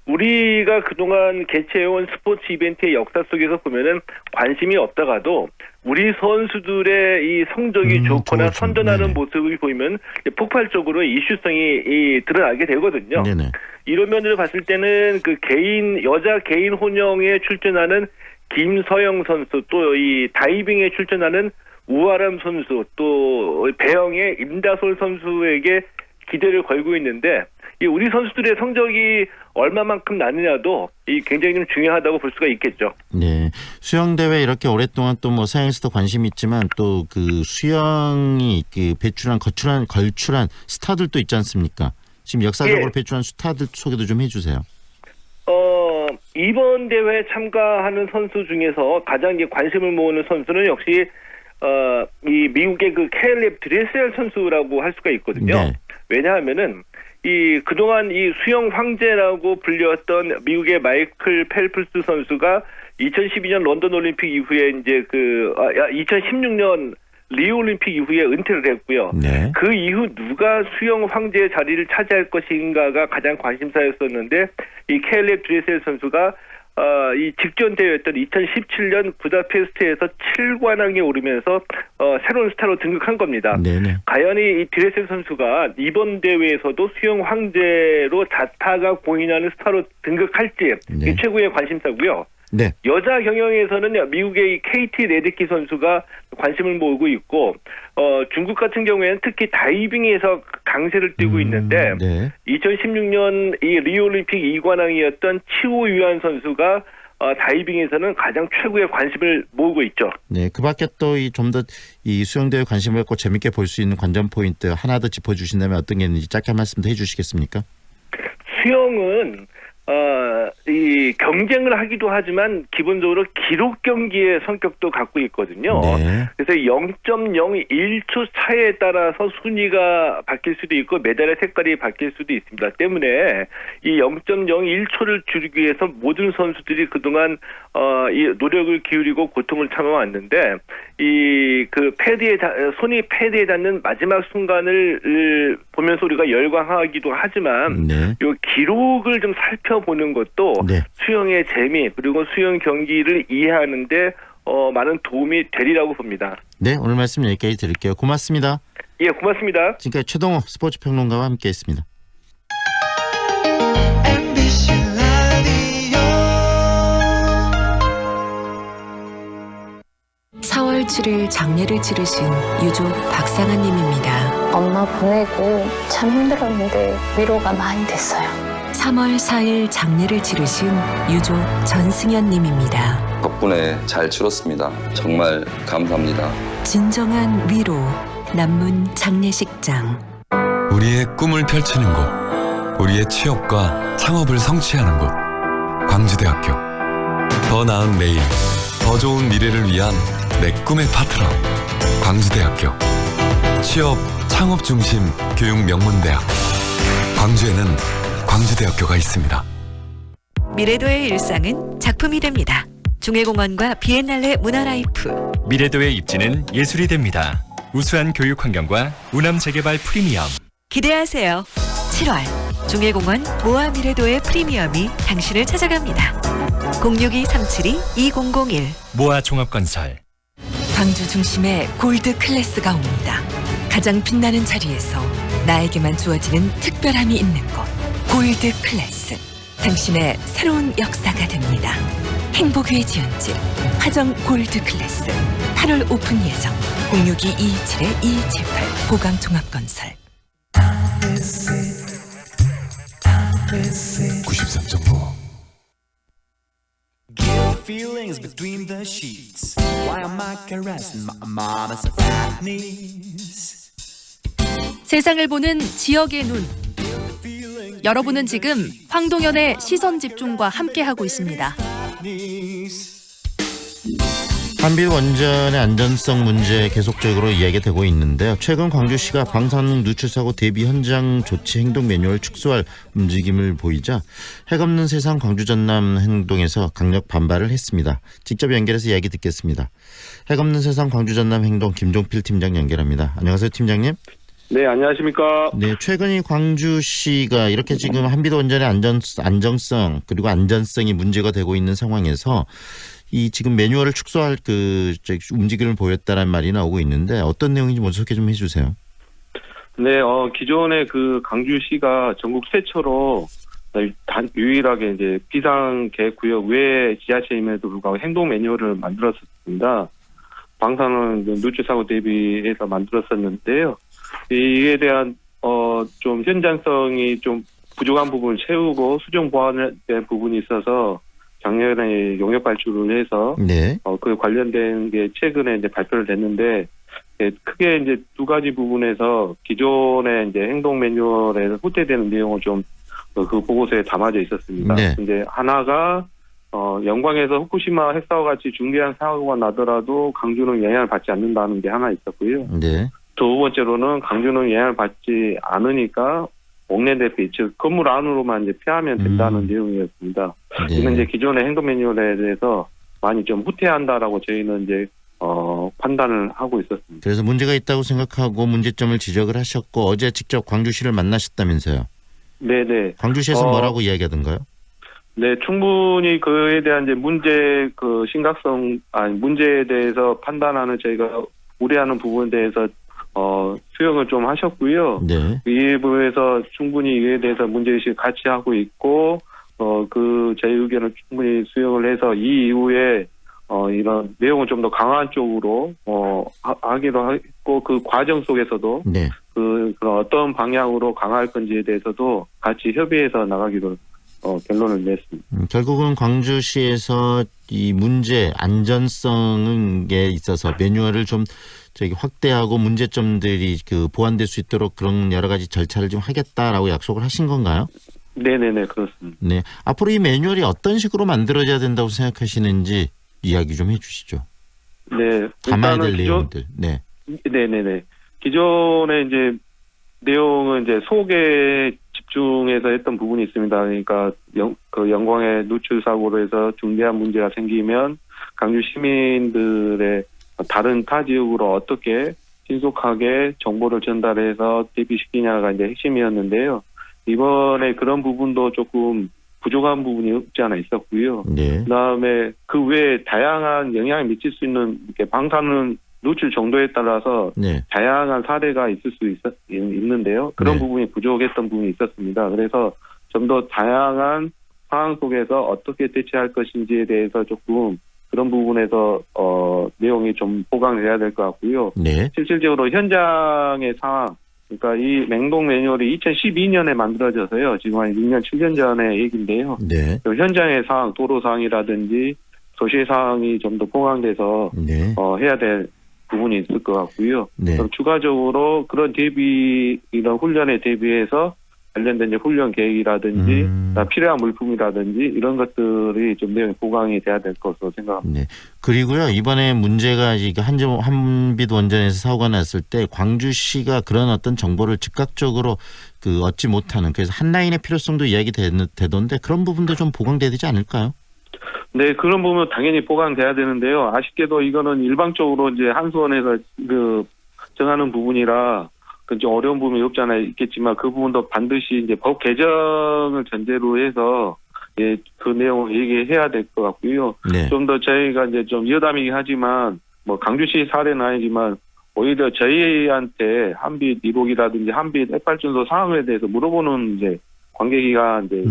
우리가 그동안 개최해온 스포츠 이벤트의 역사 속에서 보면은 관심이 없다가도 우리 선수들의 이 성적이 좋거나 선전하는 모습을 보이면 폭발적으로 이슈성이 드러나게 되거든요. 이런 면으로 봤을 때는 그 여자 개인 혼영에 출전하는 김서영 선수, 또 이 다이빙에 출전하는 우아람 선수, 또 배영의 임다솔 선수에게 기대를 걸고 있는데, 이 우리 선수들의 성적이 얼마만큼 나느냐도 이 굉장히 좀 중요하다고 볼 수가 있겠죠. 네, 수영 대회 이렇게 오랫동안 또 뭐 서양에서도 관심이 있지만 또 그 수영이 그 걸출한 스타들도 있지 않습니까? 지금 역사적으로 배출한 스타들 소개도 좀 해주세요. 이번 대회에 참가하는 선수 중에서 가장 관심을 모으는 선수는 역시 이 미국의 그 케일립 드레셀 선수라고 할 수가 있거든요. 네. 왜냐하면은 이 그동안 이 수영 황제라고 불렸던 미국의 마이클 펠프스 선수가 2012년 런던 올림픽 이후에 이제 2016년 리우 올림픽 이후에 은퇴를 했고요. 네. 그 이후 누가 수영 황제의 자리를 차지할 것인가가 가장 관심사였었는데, 이 케일립 드레셀 선수가 이 직전 대회였던 2017년 부다페스트에서 7관왕에 오르면서 새로운 스타로 등극한 겁니다. 네네. 과연 이 드레셀 선수가 이번 대회에서도 수영 황제로 자타가 공인하는 스타로 등극할지 네. 최고의 관심사고요. 네. 여자 경영에서는 미국의 KT 레데키 선수가 관심을 모으고 있고, 중국 같은 경우에는 특히 다이빙에서 강세를 띄고 있는데, 네. 2016년 이 리오올림픽 2관왕이었던 치오 유한 선수가 다이빙에서는 가장 최고의 관심을 모으고 있죠. 네, 그밖에 또 이 좀 더 이 수영대회 관심을 갖고 재밌게 볼 수 있는 관전 포인트 하나 더 짚어주신다면 어떤 게 있는지 짧게 한 말씀 더 해주시겠습니까? 수영은 이 경쟁을 하기도 하지만 기본적으로 기록 경기의 성격도 갖고 있거든요. 네. 그래서 0.01초 차에 따라서 순위가 바뀔 수도 있고 메달의 색깔이 바뀔 수도 있습니다. 때문에 이 0.01초를 줄이기 위해서 모든 선수들이 그동안 이 노력을 기울이고 고통을 참아왔는데, 이 그 손이 패드에 닿는 마지막 순간을 보면서 우리가 열광하기도 하지만, 네. 요 기록을 좀 살펴보는 것도 네. 수영의 재미, 그리고 수영 경기를 이해하는데 많은 도움이 되리라고 봅니다. 네, 오늘 말씀 여기까지 드릴게요. 고맙습니다. 예, 고맙습니다. 지금까지 최동호 스포츠 평론가와 함께했습니다. 4월 7일 장례를 치르신 유족 박상한 님입니다. 엄마 보내고 참 힘들었는데 위로가 많이 됐어요. 3월 4일 장례를 치르신 유족 전승현 님입니다. 덕분에 잘 치렀습니다. 정말 감사합니다. 진정한 위로, 남문 장례식장. 우리의 꿈을 펼치는 곳, 우리의 취업과 창업을 성취하는 곳, 광주대학교. 더 나은 내일, 더 좋은 미래를 위한 내 꿈의 파트너, 광주대학교. 취업, 창업 중심 교육 명문대학. 광주에는 광주대학교가 있습니다. 미래도의 일상은 작품이 됩니다. 중해공원과 비엔날레 문화라이프. 미래도의 입지는 예술이 됩니다. 우수한 교육 환경과 우남 재개발 프리미엄. 기대하세요. 7월 중해공원 모아 미래도의 프리미엄이 당신을 찾아갑니다. 062-372-2001. 모아 종합건설. 광주 중심에 골드 클래스가 옵니다. 가장 빛나는 자리에서 나에게만 주어지는 특별함이 있는 곳. 골드 클래스. 당신의 새로운 역사가 됩니다. 행복 위의 지연집 화정 골드 클래스. 8월 오픈 예정. 062-227-2278 보강종합건설. 93.5 Feelings between the sheets. Why am I caressing my mama's fat knees? 세상을 보는 지역의 눈. 여러분은 지금 황동현의 시선 집중과 함께하고 있습니다. 한빛 원전의 안전성 문제 계속적으로 이야기되고 있는데요. 최근 광주시가 방사능 누출사고 대비 현장 조치 행동 매뉴얼 축소할 움직임을 보이자 해없는 세상 광주 전남 행동에서 강력 반발을 했습니다. 직접 연결해서 이야기 듣겠습니다. 해없는 세상 광주 전남 행동 김종필 팀장 연결합니다. 안녕하세요, 팀장님. 네, 안녕하십니까. 네, 최근 이 광주시가 이렇게 지금 한빛 원전의 안정성 그리고 안전성이 문제가 되고 있는 상황에서 이 지금 매뉴얼을 축소할 움직임을 보였다는 말이 나오고 있는데 어떤 내용인지 먼저 소개 좀 해주세요. 네, 기존에 그 광주시가 전국 최초로 유일하게 이제 비상 계획 구역 외 지하철임에도 불구하고 행동 매뉴얼을 만들었습니다. 방사능 누출 사고 대비해서 만들었었는데요. 이에 대한 좀 현장성이 좀 부족한 부분을 채우고 수정 보완에 대한 부분이 있어서 작년에 용역 발주를 해서 그 관련된 게 최근에 이제 발표를 됐는데 크게 이제 두 가지 부분에서 기존의 이제 행동 매뉴얼에 후퇴되는 내용을 좀 그 보고서에 담아져 있었습니다. 근데 하나가 영광에서 후쿠시마 핵사와 같이 중대한 사고가 나더라도 강주는 영향을 받지 않는다는 게 하나 있었고요. 두 번째로는 강주는 영향을 받지 않으니까 옥내 대피, 즉 건물 안으로만 이제 피하면 된다는 내용이었습니다. 이는 이제 기존의 행동 매뉴얼에 대해서 많이 좀 후퇴한다라고 저희는 이제 판단을 하고 있었습니다. 그래서 문제가 있다고 생각하고 문제점을 지적을 하셨고 어제 직접 광주시를 만나셨다면서요? 네네. 광주시에서 뭐라고 이야기하던가요? 네, 충분히 그에 대한 이제 문제 그 심각성 문제에 대해서 판단하는 저희가 우려하는 부분에 대해서 수용을 좀 하셨고요. 이 부분에서 충분히 이에 대해서 문제의식을 같이 하고 있고 그 저희 의견을 충분히 수용을 해서 이 이후에 이런 내용을 좀 더 강한 쪽으로 하기로 했고 그 과정 속에서도 그런 어떤 방향으로 강화할 건지에 대해서도 같이 협의해서 나가기로 결론을 냈습니다. 결국은 광주시에서 이 문제 안전성에 있어서 매뉴얼을 좀 확대하고 문제점들이 그 보완될 수 있도록 그런 여러 가지 절차를 좀 하겠다라고 약속을 하신 건가요? 네네네, 그렇습니다. 네, 앞으로 이 매뉴얼이 어떤 식으로 만들어져야 된다고 생각하시는지 이야기 좀 해주시죠. 네, 담아야 될 내용들. 네네네. 기존에 이제 내용은 이제 속에 집중해서 했던 부분이 있습니다. 그러니까 그 영광의 누출 사고로 해서 중대한 문제가 생기면 강주 시민들의 다른 타 지역으로 어떻게 신속하게 정보를 전달해서 대피시키냐가 이제 핵심이었는데요. 이번에 그런 부분도 조금 부족한 부분이 없지 않아 있었고요. 그다음에 그 외에 다양한 영향을 미칠 수 있는 이렇게 방사능 누출 정도에 따라서 다양한 사례가 있을 수 있는데요. 그런 부분이 부족했던 부분이 있었습니다. 그래서 좀 더 다양한 상황 속에서 어떻게 대처할 것인지에 대해서 조금 그런 부분에서 내용이 좀 보강돼야 될 것 같고요. 실질적으로 현장의 상황, 그러니까 이 행동 매뉴얼이 2012년에 만들어져서요. 지금 한 6년, 7년 전의 얘기인데요. 현장의 상황, 도로 상황이라든지 도시 상황이 좀 더 보강돼서 해야 될 부분이 있을 것 같고요. 그럼 추가적으로 그런 이런 훈련에 대비해서 관련된 이제 훈련 계획이라든지 필요한 물품이라든지 이런 것들이 좀 내용이 보강이 돼야 될 것으로 생각합니다. 그리고요, 이번에 문제가 한빛 원전에서 사고가 났을 때 광주시가 그런 어떤 정보를 즉각적으로 얻지 못하는, 그래서 한라인의 필요성도 이야기되던데 그런 부분도 좀 보강돼야 되지 않을까요? 네, 그런 부분은 당연히 보강돼야 되는데요. 아쉽게도 이거는 일방적으로 이제 한수원에서 정하는 부분이라 좀 어려운 부분이 없지 않아 있겠지만 그 부분도 반드시 이제 법 개정을 전제로 해서 그 내용을 얘기해야 될 것 같고요. 좀 더 저희가 이제 좀 여담이긴 하지만 강주시 사례는 아니지만 오히려 저희한테 한빛 1호기라든지 한빛 핵발전소 상황에 대해서 물어보는 이제 관계기관 이제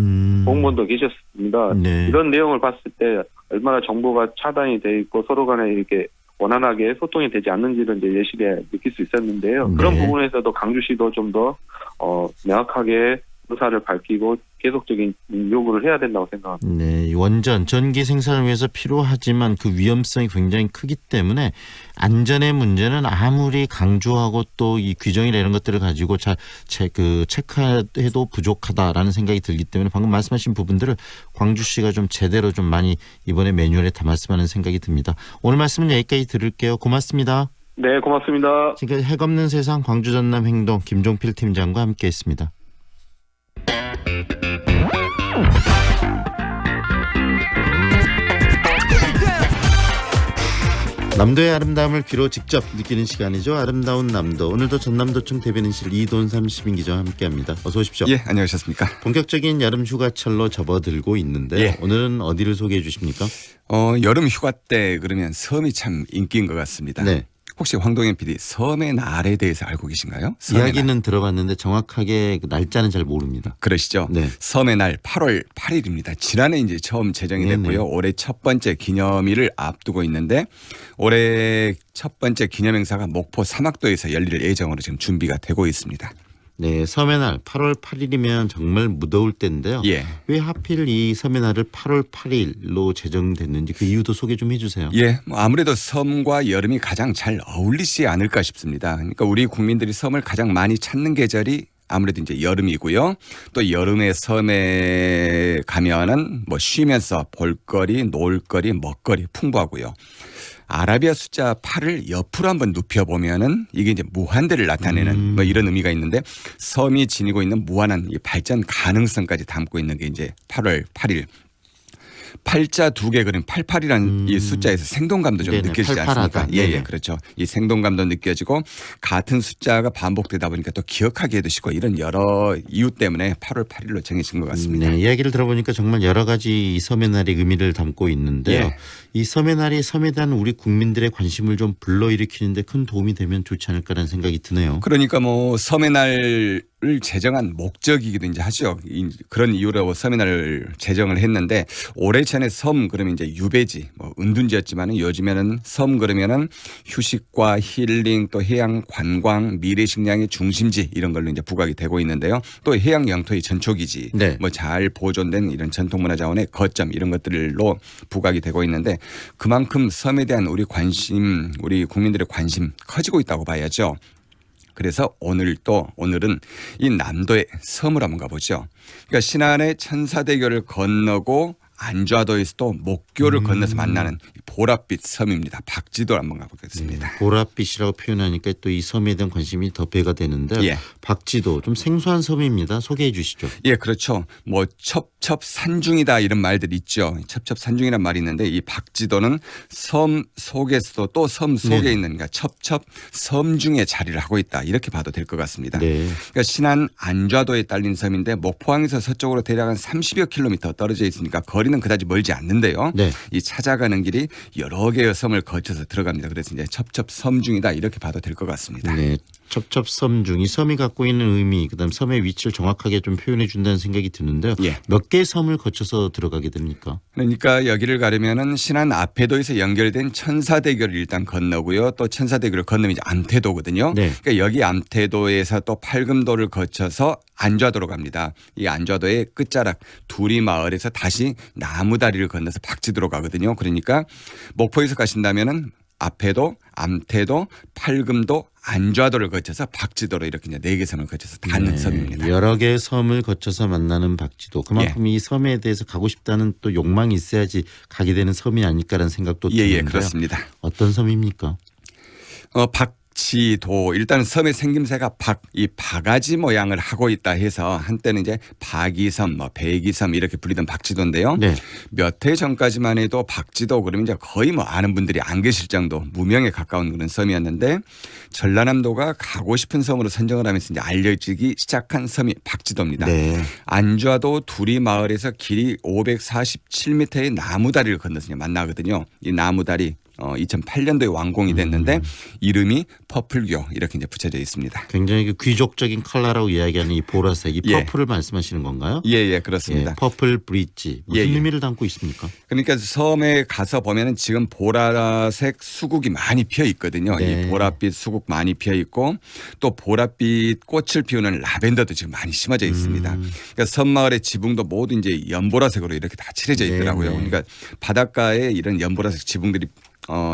공무원도 계셨습니다. 이런 내용을 봤을 때 얼마나 정보가 차단이 돼 있고 서로 간에 이렇게 원활하게 소통이 되지 않는지를 이제 예시에 느낄 수 있었는데요. 그런 부분에서도 강주시도 좀 더 명확하게 의사를 밝히고 계속적인 요구를 해야 된다고 생각합니다. 원전 전기 생산을 위해서 필요하지만 그 위험성이 굉장히 크기 때문에 안전의 문제는 아무리 강조하고 또 이 규정이나 이런 것들을 가지고 잘 체크해도 부족하다라는 생각이 들기 때문에 방금 말씀하신 부분들을 광주시가 좀 제대로 좀 많이 이번에 매뉴얼에 담았으면 하는 생각이 듭니다. 오늘 말씀은 여기까지 들을게요. 고맙습니다. 네, 고맙습니다. 지금까지 핵없는 세상 광주 전남 행동 김종필 팀장과 함께했습니다. 남도의 아름다움을 귀로 직접 느끼는 시간이죠. 아름다운 남도. 오늘도 전남도청 대변인실 이돈삼 시민기자와 함께합니다. 어서 오십시오. 예, 안녕하셨습니까. 본격적인 여름 휴가철로 접어들고 있는데 오늘은 어디를 소개해 주십니까? 여름 휴가 때 그러면 섬이 참 인기인 것 같습니다. 혹시 황동현 PD 섬의 날에 대해서 알고 계신가요? 이야기는 들어봤는데 정확하게 날짜는 잘 모릅니다. 그러시죠? 네. 섬의 날 8월 8일입니다. 지난해 이제 처음 제정이 됐고요. 올해 첫 번째 기념일을 앞두고 있는데 올해 첫 번째 기념 행사가 목포 사막도에서 열릴 예정으로 지금 준비가 되고 있습니다. 네, 섬의 날 8월 8일이면 정말 무더울 때인데요. 예. 왜 하필 이 섬의 날을 8월 8일로 제정됐는지 그 이유도 소개 좀 해주세요. 예, 아무래도 섬과 여름이 가장 잘 어울리지 않을까 싶습니다. 그러니까 우리 국민들이 섬을 가장 많이 찾는 계절이 아무래도 이제 여름이고요. 또 여름에 섬에 가면은 뭐 쉬면서 볼거리, 놀거리, 먹거리 풍부하고요. 아라비아 숫자 8을 옆으로 한번 눕혀보면은 이게 이제 무한대를 나타내는 뭐 이런 의미가 있는데 섬이 지니고 있는 무한한 이 발전 가능성까지 담고 있는 게 이제 8월 8일. 팔자 두 개 그린 88이라는 이 숫자에서 생동감도 좀 느껴지지 않습니까? 예, 그렇죠. 이 생동감도 느껴지고 같은 숫자가 반복되다 보니까 또 기억하게 해두시고 이런 여러 이유 때문에 8월 8일로 정해진 것 같습니다. 네, 이야기를 들어보니까 정말 여러 가지 이 섬의 날의 의미를 담고 있는데요. 예. 이 섬의 날이 섬에 대한 우리 국민들의 관심을 좀 불러일으키는데 큰 도움이 되면 좋지 않을까라는 생각이 드네요. 그러니까 뭐 섬의 날을 제정한 목적이기도 이제 하죠. 그런 이유로 섬의 날을 제정을 했는데 오래전에 섬 그러면 이제 유배지, 뭐 은둔지였지만은 요즘에는 섬 그러면은 휴식과 힐링 또 해양 관광, 미래 식량의 중심지 이런 걸로 이제 부각이 되고 있는데요. 또 해양 영토의 전초기지, 뭐 잘 보존된 이런 전통문화 자원의 거점 이런 것들로 부각이 되고 있는데 그만큼 섬에 대한 우리 관심, 우리 국민들의 관심 커지고 있다고 봐야죠. 그래서 오늘은 이 남도의 섬을 한번 가보죠. 그러니까 신안의 천사대교를 건너고 안좌도에서 또 목교를 건너서 만나는 보랏빛 섬입니다. 박지도를 한번 가보겠습니다. 보랏빛이라고 표현하니까 또 이 섬에 대한 관심이 더 배가 되는데 예. 박지도 좀 생소한 섬입니다. 소개해 주시죠. 예, 그렇죠. 뭐 첩첩산중이다 이런 말들이 있죠. 첩첩산중이란 말이 있는데 이 박지도는 섬 속에서도 또 섬 속에 있는 그러니까 첩첩섬중에 자리를 하고 있다 이렇게 봐도 될 것 같습니다. 그러니까 신안 안좌도에 딸린 섬인데 목포항에서 서쪽으로 대략 한 30여 킬로미터 떨어져 있으니까 거리는 그다지 멀지 않는데요. 이 찾아가는 길이 여러 개의 섬을 거쳐서 들어갑니다. 그래서 이제 첩첩섬중이다 이렇게 봐도 될 것 같습니다. 네, 첩첩섬중 이 섬이 갖고 있는 의미, 그다음 섬의 위치를 정확하게 좀 표현해 준다는 생각이 드는데요. 몇 개의 섬을 거쳐서 들어가게 됩니까? 그러니까 여기를 가려면은 신안 앞에도에서 연결된 천사대교를 일단 건너고요. 또 천사대교를 건너면 이제 암태도거든요. 그러니까 여기 암태도에서 또 팔금도를 거쳐서 안좌도로 갑니다. 이 안좌도의 끝자락 두리마을에서 다시 나무다리를 건너서 박지도로 가거든요. 그러니까 목포에서 가신다면은 앞에도, 암태도, 팔금도, 안좌도를 거쳐서 박지도로 이렇게 이제 4개 섬을 거쳐서 닿는 섬입니다. 여러 개의 섬을 거쳐서 만나는 박지도. 그만큼 이 섬에 대해서 가고 싶다는 또 욕망이 있어야지 가게 되는 섬이 아닐까라는 생각도 드는데요. 예, 그렇습니다. 어떤 섬입니까? 박지도 일단 섬의 생김새가 이 바가지 모양을 하고 있다 해서 한때는 이제 박이섬, 뭐 백이섬 이렇게 불리던 박지도인데요. 몇 해 전까지만 해도 박지도 그러면 이제 거의 뭐 아는 분들이 안 계실 정도 무명에 가까운 그런 섬이었는데 전라남도가 가고 싶은 섬으로 선정을 하면서 이제 알려지기 시작한 섬이 박지도입니다. 안좌도 두리마을에서 길이 547m의 나무다리를 건너서 만나거든요. 이 나무다리 2008년도에 완공이 됐는데 이름이 퍼플교 이렇게 이제 붙여져 있습니다. 굉장히 귀족적인 컬러라고 이야기하는 이 보라색, 이 퍼플을 말씀하시는 건가요? 예, 그렇습니다. 퍼플 브릿지 무슨 의미를 담고 있습니까? 그러니까 섬에 가서 보면은 지금 보라색 수국이 많이 피어 있거든요. 이 보랏빛 수국 많이 피어 있고 또 보랏빛 꽃을 피우는 라벤더도 지금 많이 심어져 있습니다. 그러니까 섬마을의 지붕도 모두 이제 연보라색으로 이렇게 다 칠해져 있더라고요. 그러니까 바닷가에 이런 연보라색 지붕들이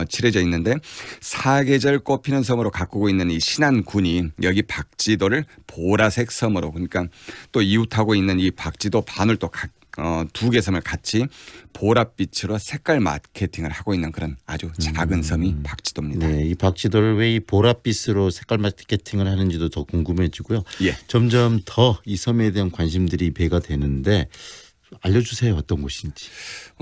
칠해져 있는데 사계절 꽃피는 섬으로 가꾸고 있는 이 신안군이 여기 박지도를 보라색 섬으로 그러니까 또 이웃하고 있는 이 박지도 반을 또 2개 섬을 같이 보랏빛으로 색깔 마케팅을 하고 있는 그런 아주 작은 섬이 박지도입니다. 네, 이 박지도를 왜 이 보랏빛으로 색깔 마케팅을 하는지도 더 궁금해지고요. 점점 더 이 섬에 대한 관심들이 배가 되는데 알려주세요. 어떤 곳인지.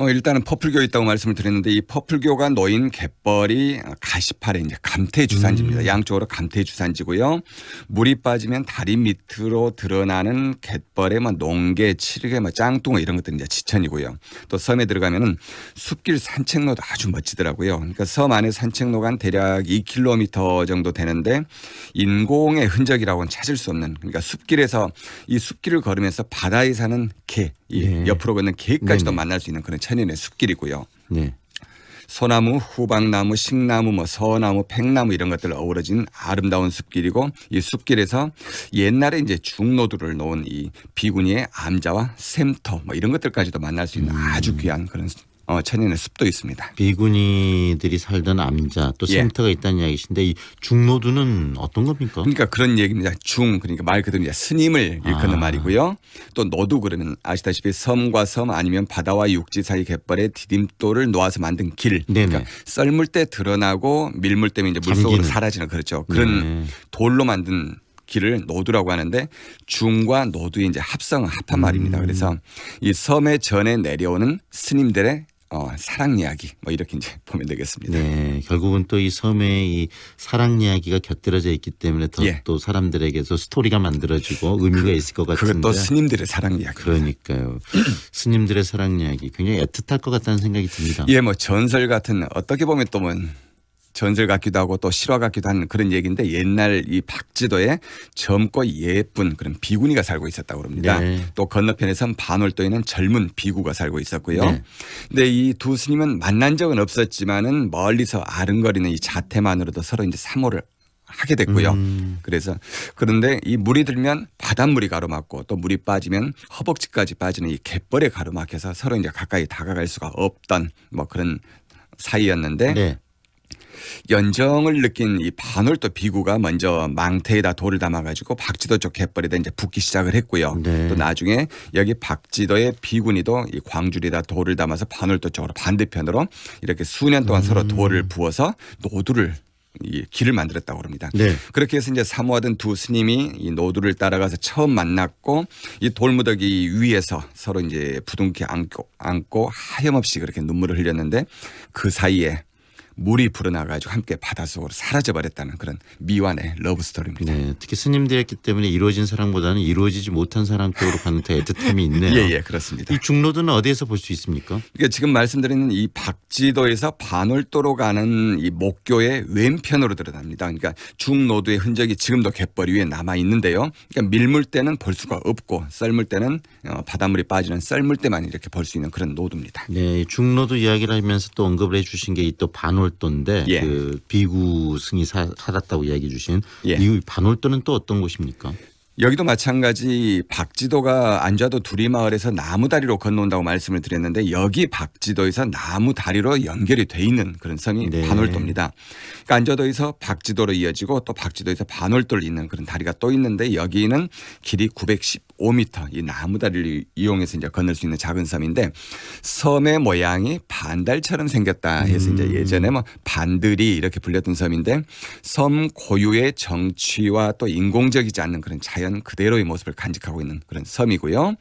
일단은 퍼플교에 있다고 말씀을 드렸는데 이 퍼플교가 놓인 갯벌이 가시팔에 이제 감태주산지입니다. 양쪽으로 감태주산지고요. 물이 빠지면 다리 밑으로 드러나는 갯벌에 뭐 농개, 칠개, 뭐 짱뚱어 이런 것들이 이제 지천이고요. 또 섬에 들어가면은 숲길 산책로도 아주 멋지더라고요. 그러니까 섬 안에 산책로가 한 대략 2km 정도 되는데 인공의 흔적이라고는 찾을 수 없는, 그러니까 숲길에서 이 숲길을 걸으면서 바다에 사는 개, 옆으로 걷는 개까지도 만날 수 있는 그런 천연의 숲길이고요. 네. 소나무, 후박나무, 식나무, 뭐 서나무, 팽나무 이런 것들 어우러진 아름다운 숲길이고 이 숲길에서 옛날에 이제 중노두를 놓은 이 비구니의 암자와 샘터 뭐 이런 것들까지도 만날 수 있는 아주 귀한 그런 천연의 숲도 있습니다. 비구니들이 살던 암자 또 샘터가 있다는 이야기신데 이 중노두는 어떤 겁니까? 그러니까 그런 얘기입니다. 그러니까 말 그대로 이제 스님을 일컫는 말이고요. 또 노두 그러면 아시다시피 섬과 섬 아니면 바다와 육지 사이 갯벌에 디딤돌을 놓아서 만든 길. 그러니까 썰물 때 드러나고 밀물 때문에 이제 물속으로 사라지는 그렇죠. 그런 돌로 만든 길을 노두라고 하는데 중과 노두의 이제 합한 말입니다. 그래서 이 섬의 전에 내려오는 스님들의 사랑 이야기 뭐 이렇게 이제 보면 되겠습니다. 네, 결국은 또 이 섬에 이 사랑 이야기가 곁들여져 있기 때문에 더 또 사람들에게서 스토리가 만들어지고 의미가 있을 것 같은데. 그것도 스님들의 사랑 이야기. 그러니까요. 스님들의 사랑 이야기 굉장히 애틋할 것 같다는 생각이 듭니다. 예, 뭐 전설 같은 어떻게 보면 또 뭐 전설 같기도 하고 또 실화 같기도 한 그런 얘기인데 옛날 이 박지도에 젊고 예쁜 그런 비구니가 살고 있었다고 합니다. 네. 또 건너편에선 반월도에는 젊은 비구가 살고 있었고요. 네. 근데 이 두 스님은 만난 적은 없었지만은 멀리서 아른거리는 이 자태만으로도 서로 이제 사모를 하게 됐고요. 그래서 그런데 이 물이 들면 바닷물이 가로막고 또 물이 빠지면 허벅지까지 빠지는 이 갯벌에 가로막혀서 서로 이제 가까이 다가갈 수가 없던 뭐 그런 사이였는데 연정을 느낀 이 반월도 비구가 먼저 망태에다 돌을 담아가지고 박지도 쪽 갯벌에다 이제 붓기 시작을 했고요. 또 나중에 여기 박지도의 비구니도 이 광주리에다 돌을 담아서 반월도 쪽으로 반대편으로 이렇게 수년 동안 서로 돌을 부어서 노두를 이 길을 만들었다고 합니다. 그렇게 해서 이제 사모하던 두 스님이 이 노두를 따라가서 처음 만났고 이 돌무더기 위에서 서로 이제 부둥켜 안고 하염없이 그렇게 눈물을 흘렸는데 그 사이에 물이 불어나가지고 함께 바닷속으로 사라져버렸다는 그런 미완의 러브스토리입니다. 네, 특히 스님들이었기 때문에 이루어진 사랑보다는 이루어지지 못한 사랑 쪽으로 가는 더 애틋함이 있네요. 예, 그렇습니다. 이 중노두는 어디에서 볼 수 있습니까? 그러니까 지금 말씀드리는 이 박지도에서 반월도로 가는 이 목교의 왼편으로 드러납니다. 그러니까 중노두의 흔적이 지금도 갯벌 위에 남아 있는데요. 그러니까 밀물 때는 볼 수가 없고 썰물 때는 바닷물이 빠지는 썰물 때만 이렇게 볼 수 있는 그런 노두입니다. 네, 중노두 이야기를 하면서 또 언급을 해주신 게 이 또 반월도인데 그 비구 승이 살았다고 이야기해 주신 이 반월도는 또 어떤 곳입니까? 여기도 마찬가지 박지도가 안좌도 두리마을에서 나무다리로 건너온다고 말씀을 드렸는데 여기 박지도에서 나무다리로 연결이 돼 있는 그런 섬이 반월도입니다. 그러니까 안좌도에서 박지도로 이어지고 또 박지도에서 반월도를 잇는 그런 다리가 또 있는데 여기는 길이 915m 이 나무다리를 이용해서 이제 건널 수 있는 작은 섬인데 섬의 모양이 반달처럼 생겼다 해서 이제 예전에 뭐 반들이 이렇게 불렸던 섬인데 섬 고유의 정취와 또 인공적이지 않는 그런 자연 그대로의 모습을 간직하고 있는 그런 섬이고요.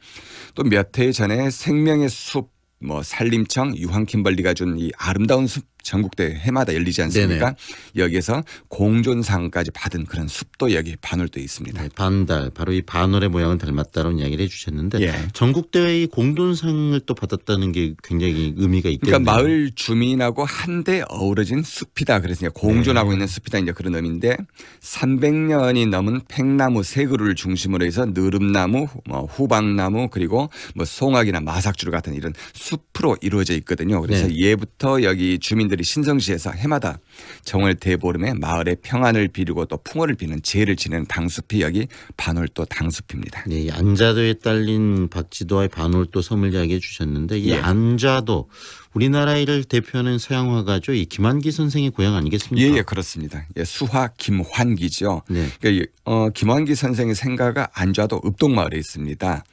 또 몇 해 전에 생명의 숲 뭐 산림청 유황킴벌리가 준 이 아름다운 숲 전국대회 해마다 열리지 않습니까? 여기에서 공존상까지 받은 그런 숲도 여기 반월도에 있습니다. 네, 반달 바로 이 반월의 모양은 닮았다는 이야기를 해주셨는데 전국대회의 공존상을 또 받았다는 게 굉장히 의미가 있겠네요. 그러니까 마을 주민하고 한데 어우러진 숲이다. 그래서 공존하고 있는 숲이다 이제 그런 의미인데 300년이 넘은 팽나무 세 그루를 중심으로 해서 느릅나무, 후박나무 그리고 뭐 송악이나 마삭주루 같은 이런 숲으로 이루어져 있거든요. 그래서 예부터 여기 주민들이 신성시에서 해마다 정월 대보름에 마을의 평안을 비르고 또 풍어를 비는 제를 지내는 당숲이 여기 반월도 당숲입니다. 네, 안자도에 딸린 박지도와의 반월도 섬을 이야기해 주셨는데 이 안자도 우리나라를 대표하는 서양화가죠. 이 김환기 선생의 고향 아니겠습니까? 예, 그렇습니다. 수화 김환기죠. 그러니까 김환기 선생의 생가가 안좌도 읍동마을에 있습니다.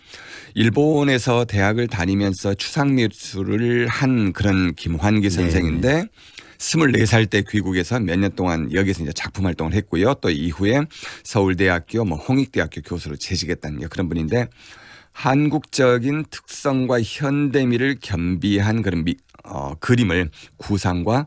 일본에서 대학을 다니면서 추상미술을 한 그런 김환기 선생인데 24살 때 귀국해서 몇 년 동안 여기서 이제 작품 활동을 했고요. 또 이후에 서울대학교, 홍익대학교 교수로 재직했다는 그런 분인데 한국적인 특성과 현대미를 겸비한 그런 그림을 구상과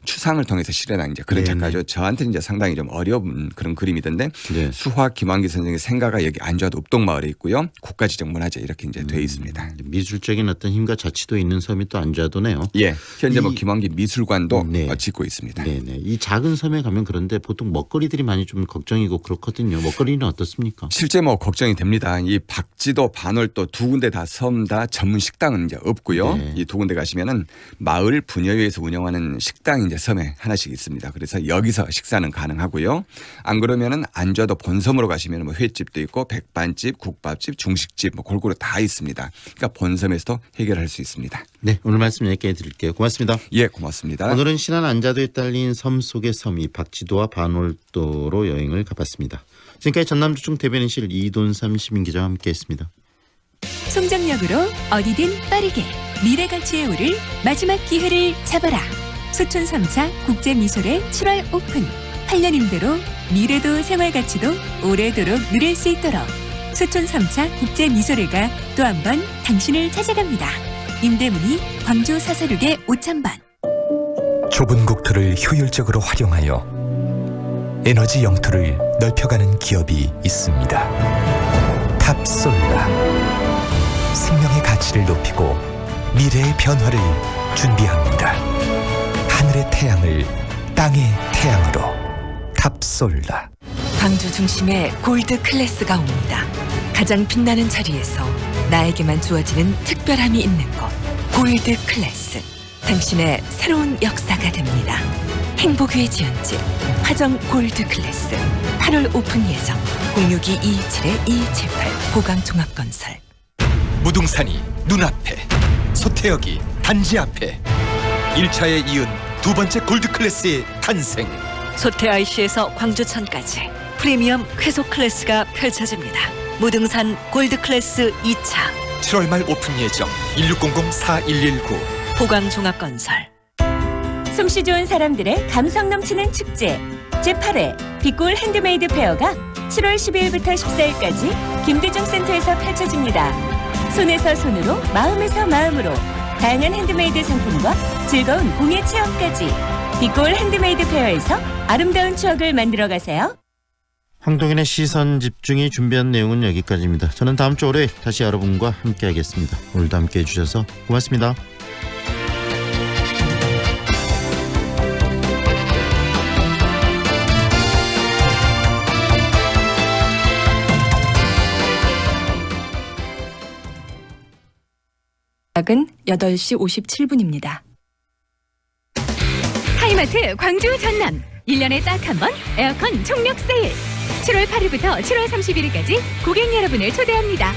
추상을 통해서 실현한 이제 그런 작가죠. 저한테는 이제 상당히 좀 어려운 그런 그림이던데 수화 김환기 선생의 생가가 여기 안주하도 읍동마을에 있고요. 국가지정문화재 이렇게 이제 되어 있습니다. 미술적인 어떤 힘과 자치도 있는 섬이 또 안주하도네요. 예, 현재 김환기 미술관도 짓고 있습니다. 네네. 이 작은 섬에 가면 그런데 보통 먹거리들이 많이 좀 걱정이고 그렇거든요. 먹거리는 어떻습니까? 실제 걱정이 됩니다. 이 박지도 반월도 두 군데 다 섬 다 전문 식당은 이제 없고요. 이 두 군데 가시면은 마을 분여회에서 운영하는 식당이 이제 섬에 하나씩 있습니다. 그래서 여기서 식사는 가능하고요. 안 그러면은 안주하도 본섬으로 가시면 횟집도 있고 백반집, 국밥집, 중식집 골고루 다 있습니다. 그러니까 본섬에서도 해결할 수 있습니다. 네, 오늘 말씀 여기까지 드릴게요. 고맙습니다. 예, 고맙습니다. 오늘은 신안 안자도에 딸린 섬 속의 섬이 박지도와 반월도로 여행을 가봤습니다. 지금까지 전남주중 대변인실 이돈삼 시민기자와 함께했습니다. 송정역으로 어디든 빠르게 미래가치에 오를 마지막 기회를 잡아라. 소촌 3차 국제미술회 7월 오픈. 8년 임대로 미래도 생활가치도 오래도록 누릴 수 있도록 소촌 3차 국제미술회가 또 한 번 당신을 찾아갑니다. 임대문의 광주 사서륙의 5000번. 좁은 국토를 효율적으로 활용하여 에너지 영토를 넓혀가는 기업이 있습니다. 탑솔라. 생명의 가치를 높이고 미래의 변화를 준비합니다. 하늘의 태양을 땅의 태양으로 탑솔라. 광주 중심에 골드 클래스가 옵니다. 가장 빛나는 자리에서 나에게만 주어지는 특별함이 있는 곳. 골드 클래스. 당신의 새로운 역사가 됩니다. 행복 위의 지연집 화정 골드 클래스 8월 오픈 예정. 062-227-2278 보강종합건설. 무등산이 눈앞에, 소태역이 단지 앞에 1차에 이은 두 번째 골드클래스의 탄생. 소태 IC에서 광주천까지 프리미엄 쾌속 클래스가 펼쳐집니다. 무등산 골드클래스 2차 7월 말 오픈 예정. 1600-4119 보강종합건설. 솜씨 좋은 사람들의 감성 넘치는 축제 제8회 빛골 핸드메이드 페어가 7월 12일부터 14일까지 김대중 센터에서 펼쳐집니다. 손에서 손으로, 마음에서 마음으로 다양한 핸드메이드 상품과 즐거운 공예 체험까지 빛골 핸드메이드 페어에서 아름다운 추억을 만들어가세요. 황동현의 시선 집중이 준비한 내용은 여기까지입니다. 저는 다음 주 월요일 다시 여러분과 함께하겠습니다. 오늘도 함께해 주셔서 고맙습니다. 은 8시 57분입니다. 하이마트 광주 전남 1년에 딱 한 번 에어컨 총력 세일 7월 8일부터 7월 31일까지 고객 여러분을 초대합니다.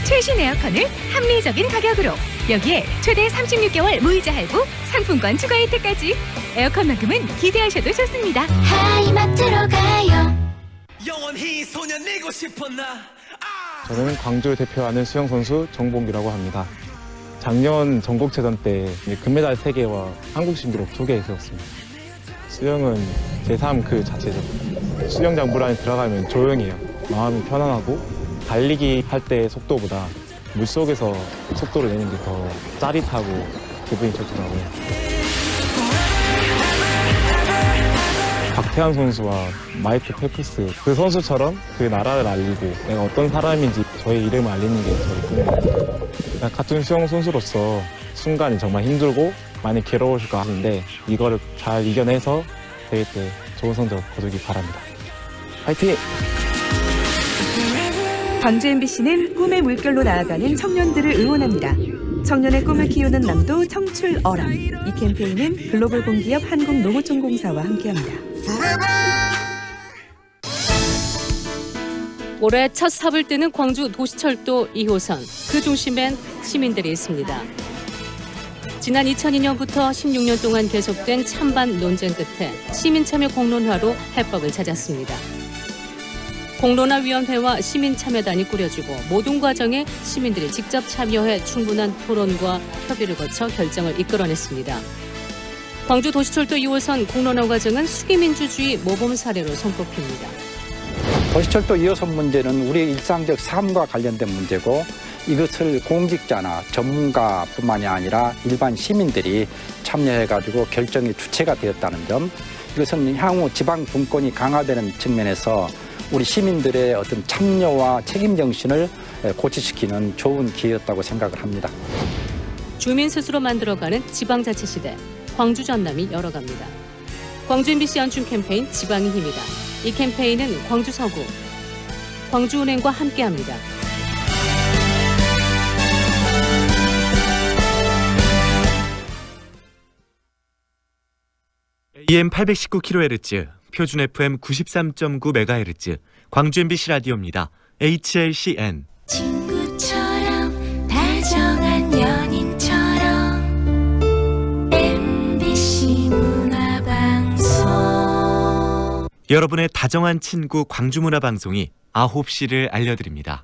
최신 에어컨을 합리적인 가격으로 여기에 최대 36개월 무이자 할부 상품권 추가 혜택까지 에어컨만큼은 기대하셔도 좋습니다. 하이마트로 가요. 영원히 소년이고 싶어 나. 저는 광주 대표하는 수영선수 정봉기라고 합니다. 작년 전국체전 때 금메달 3개와 한국 신기록 2개 세웠습니다. 수영은 제 삶 그 자체죠. 수영장 물 안에 들어가면 조용해요. 마음이 편안하고 달리기 할 때의 속도보다 물속에서 속도를 내는 게 더 짜릿하고 기분이 좋더라고요. 박태환 선수와 마이크 펠프스 그 선수처럼 그 나라를 알리고 내가 어떤 사람인지 저의 이름을 알리는 게 저의 꿈입니다. 같은 수영 선수로서 순간이 정말 힘들고 많이 괴로우실 것 같은데 이거를 잘 이겨내서 대회 때 좋은 성적 거두기 바랍니다. 화이팅! 광주 MBC는 꿈의 물결로 나아가는 청년들을 응원합니다. 청년의 꿈을 키우는 남도 청출 어람. 이 캠페인은 글로벌 공기업 한국농어촌공사와 함께합니다. 올해 첫 삽을 뜨는 광주 도시철도 2호선. 그 중심엔 시민들이 있습니다. 지난 2002년부터 16년 동안 계속된 찬반 논쟁 끝에 시민참여 공론화로 해법을 찾았습니다. 공론화위원회와 시민참여단이 꾸려지고 모든 과정에 시민들이 직접 참여해 충분한 토론과 협의를 거쳐 결정을 이끌어냈습니다. 광주 도시철도 2호선 공론화 과정은 수기민주주의 모범 사례로 손꼽힙니다. 도시철도 2호선 문제는 우리의 일상적 삶과 관련된 문제고 이것을 공직자나 전문가뿐만이 아니라 일반 시민들이 참여해가지고 결정의 주체가 되었다는 점, 이것은 향후 지방 분권이 강화되는 측면에서 우리 시민들의 어떤 참여와 책임 정신을 고취시키는 좋은 기회였다고 생각을 합니다. 주민 스스로 만들어가는 지방자치 시대, 광주 전남이 열어갑니다. 광주 MBC 연중 캠페인 지방의 힘이다. 이 캠페인은 광주 서구, 광주은행과 함께합니다. AM 819kHz, 표준 FM 93.9MHz, 광주 MBC 라디오입니다. HLCN. 친구처럼 다정한 연인처럼 MBC 문화방송. 여러분의 다정한 친구 광주문화방송이 9시를 알려드립니다.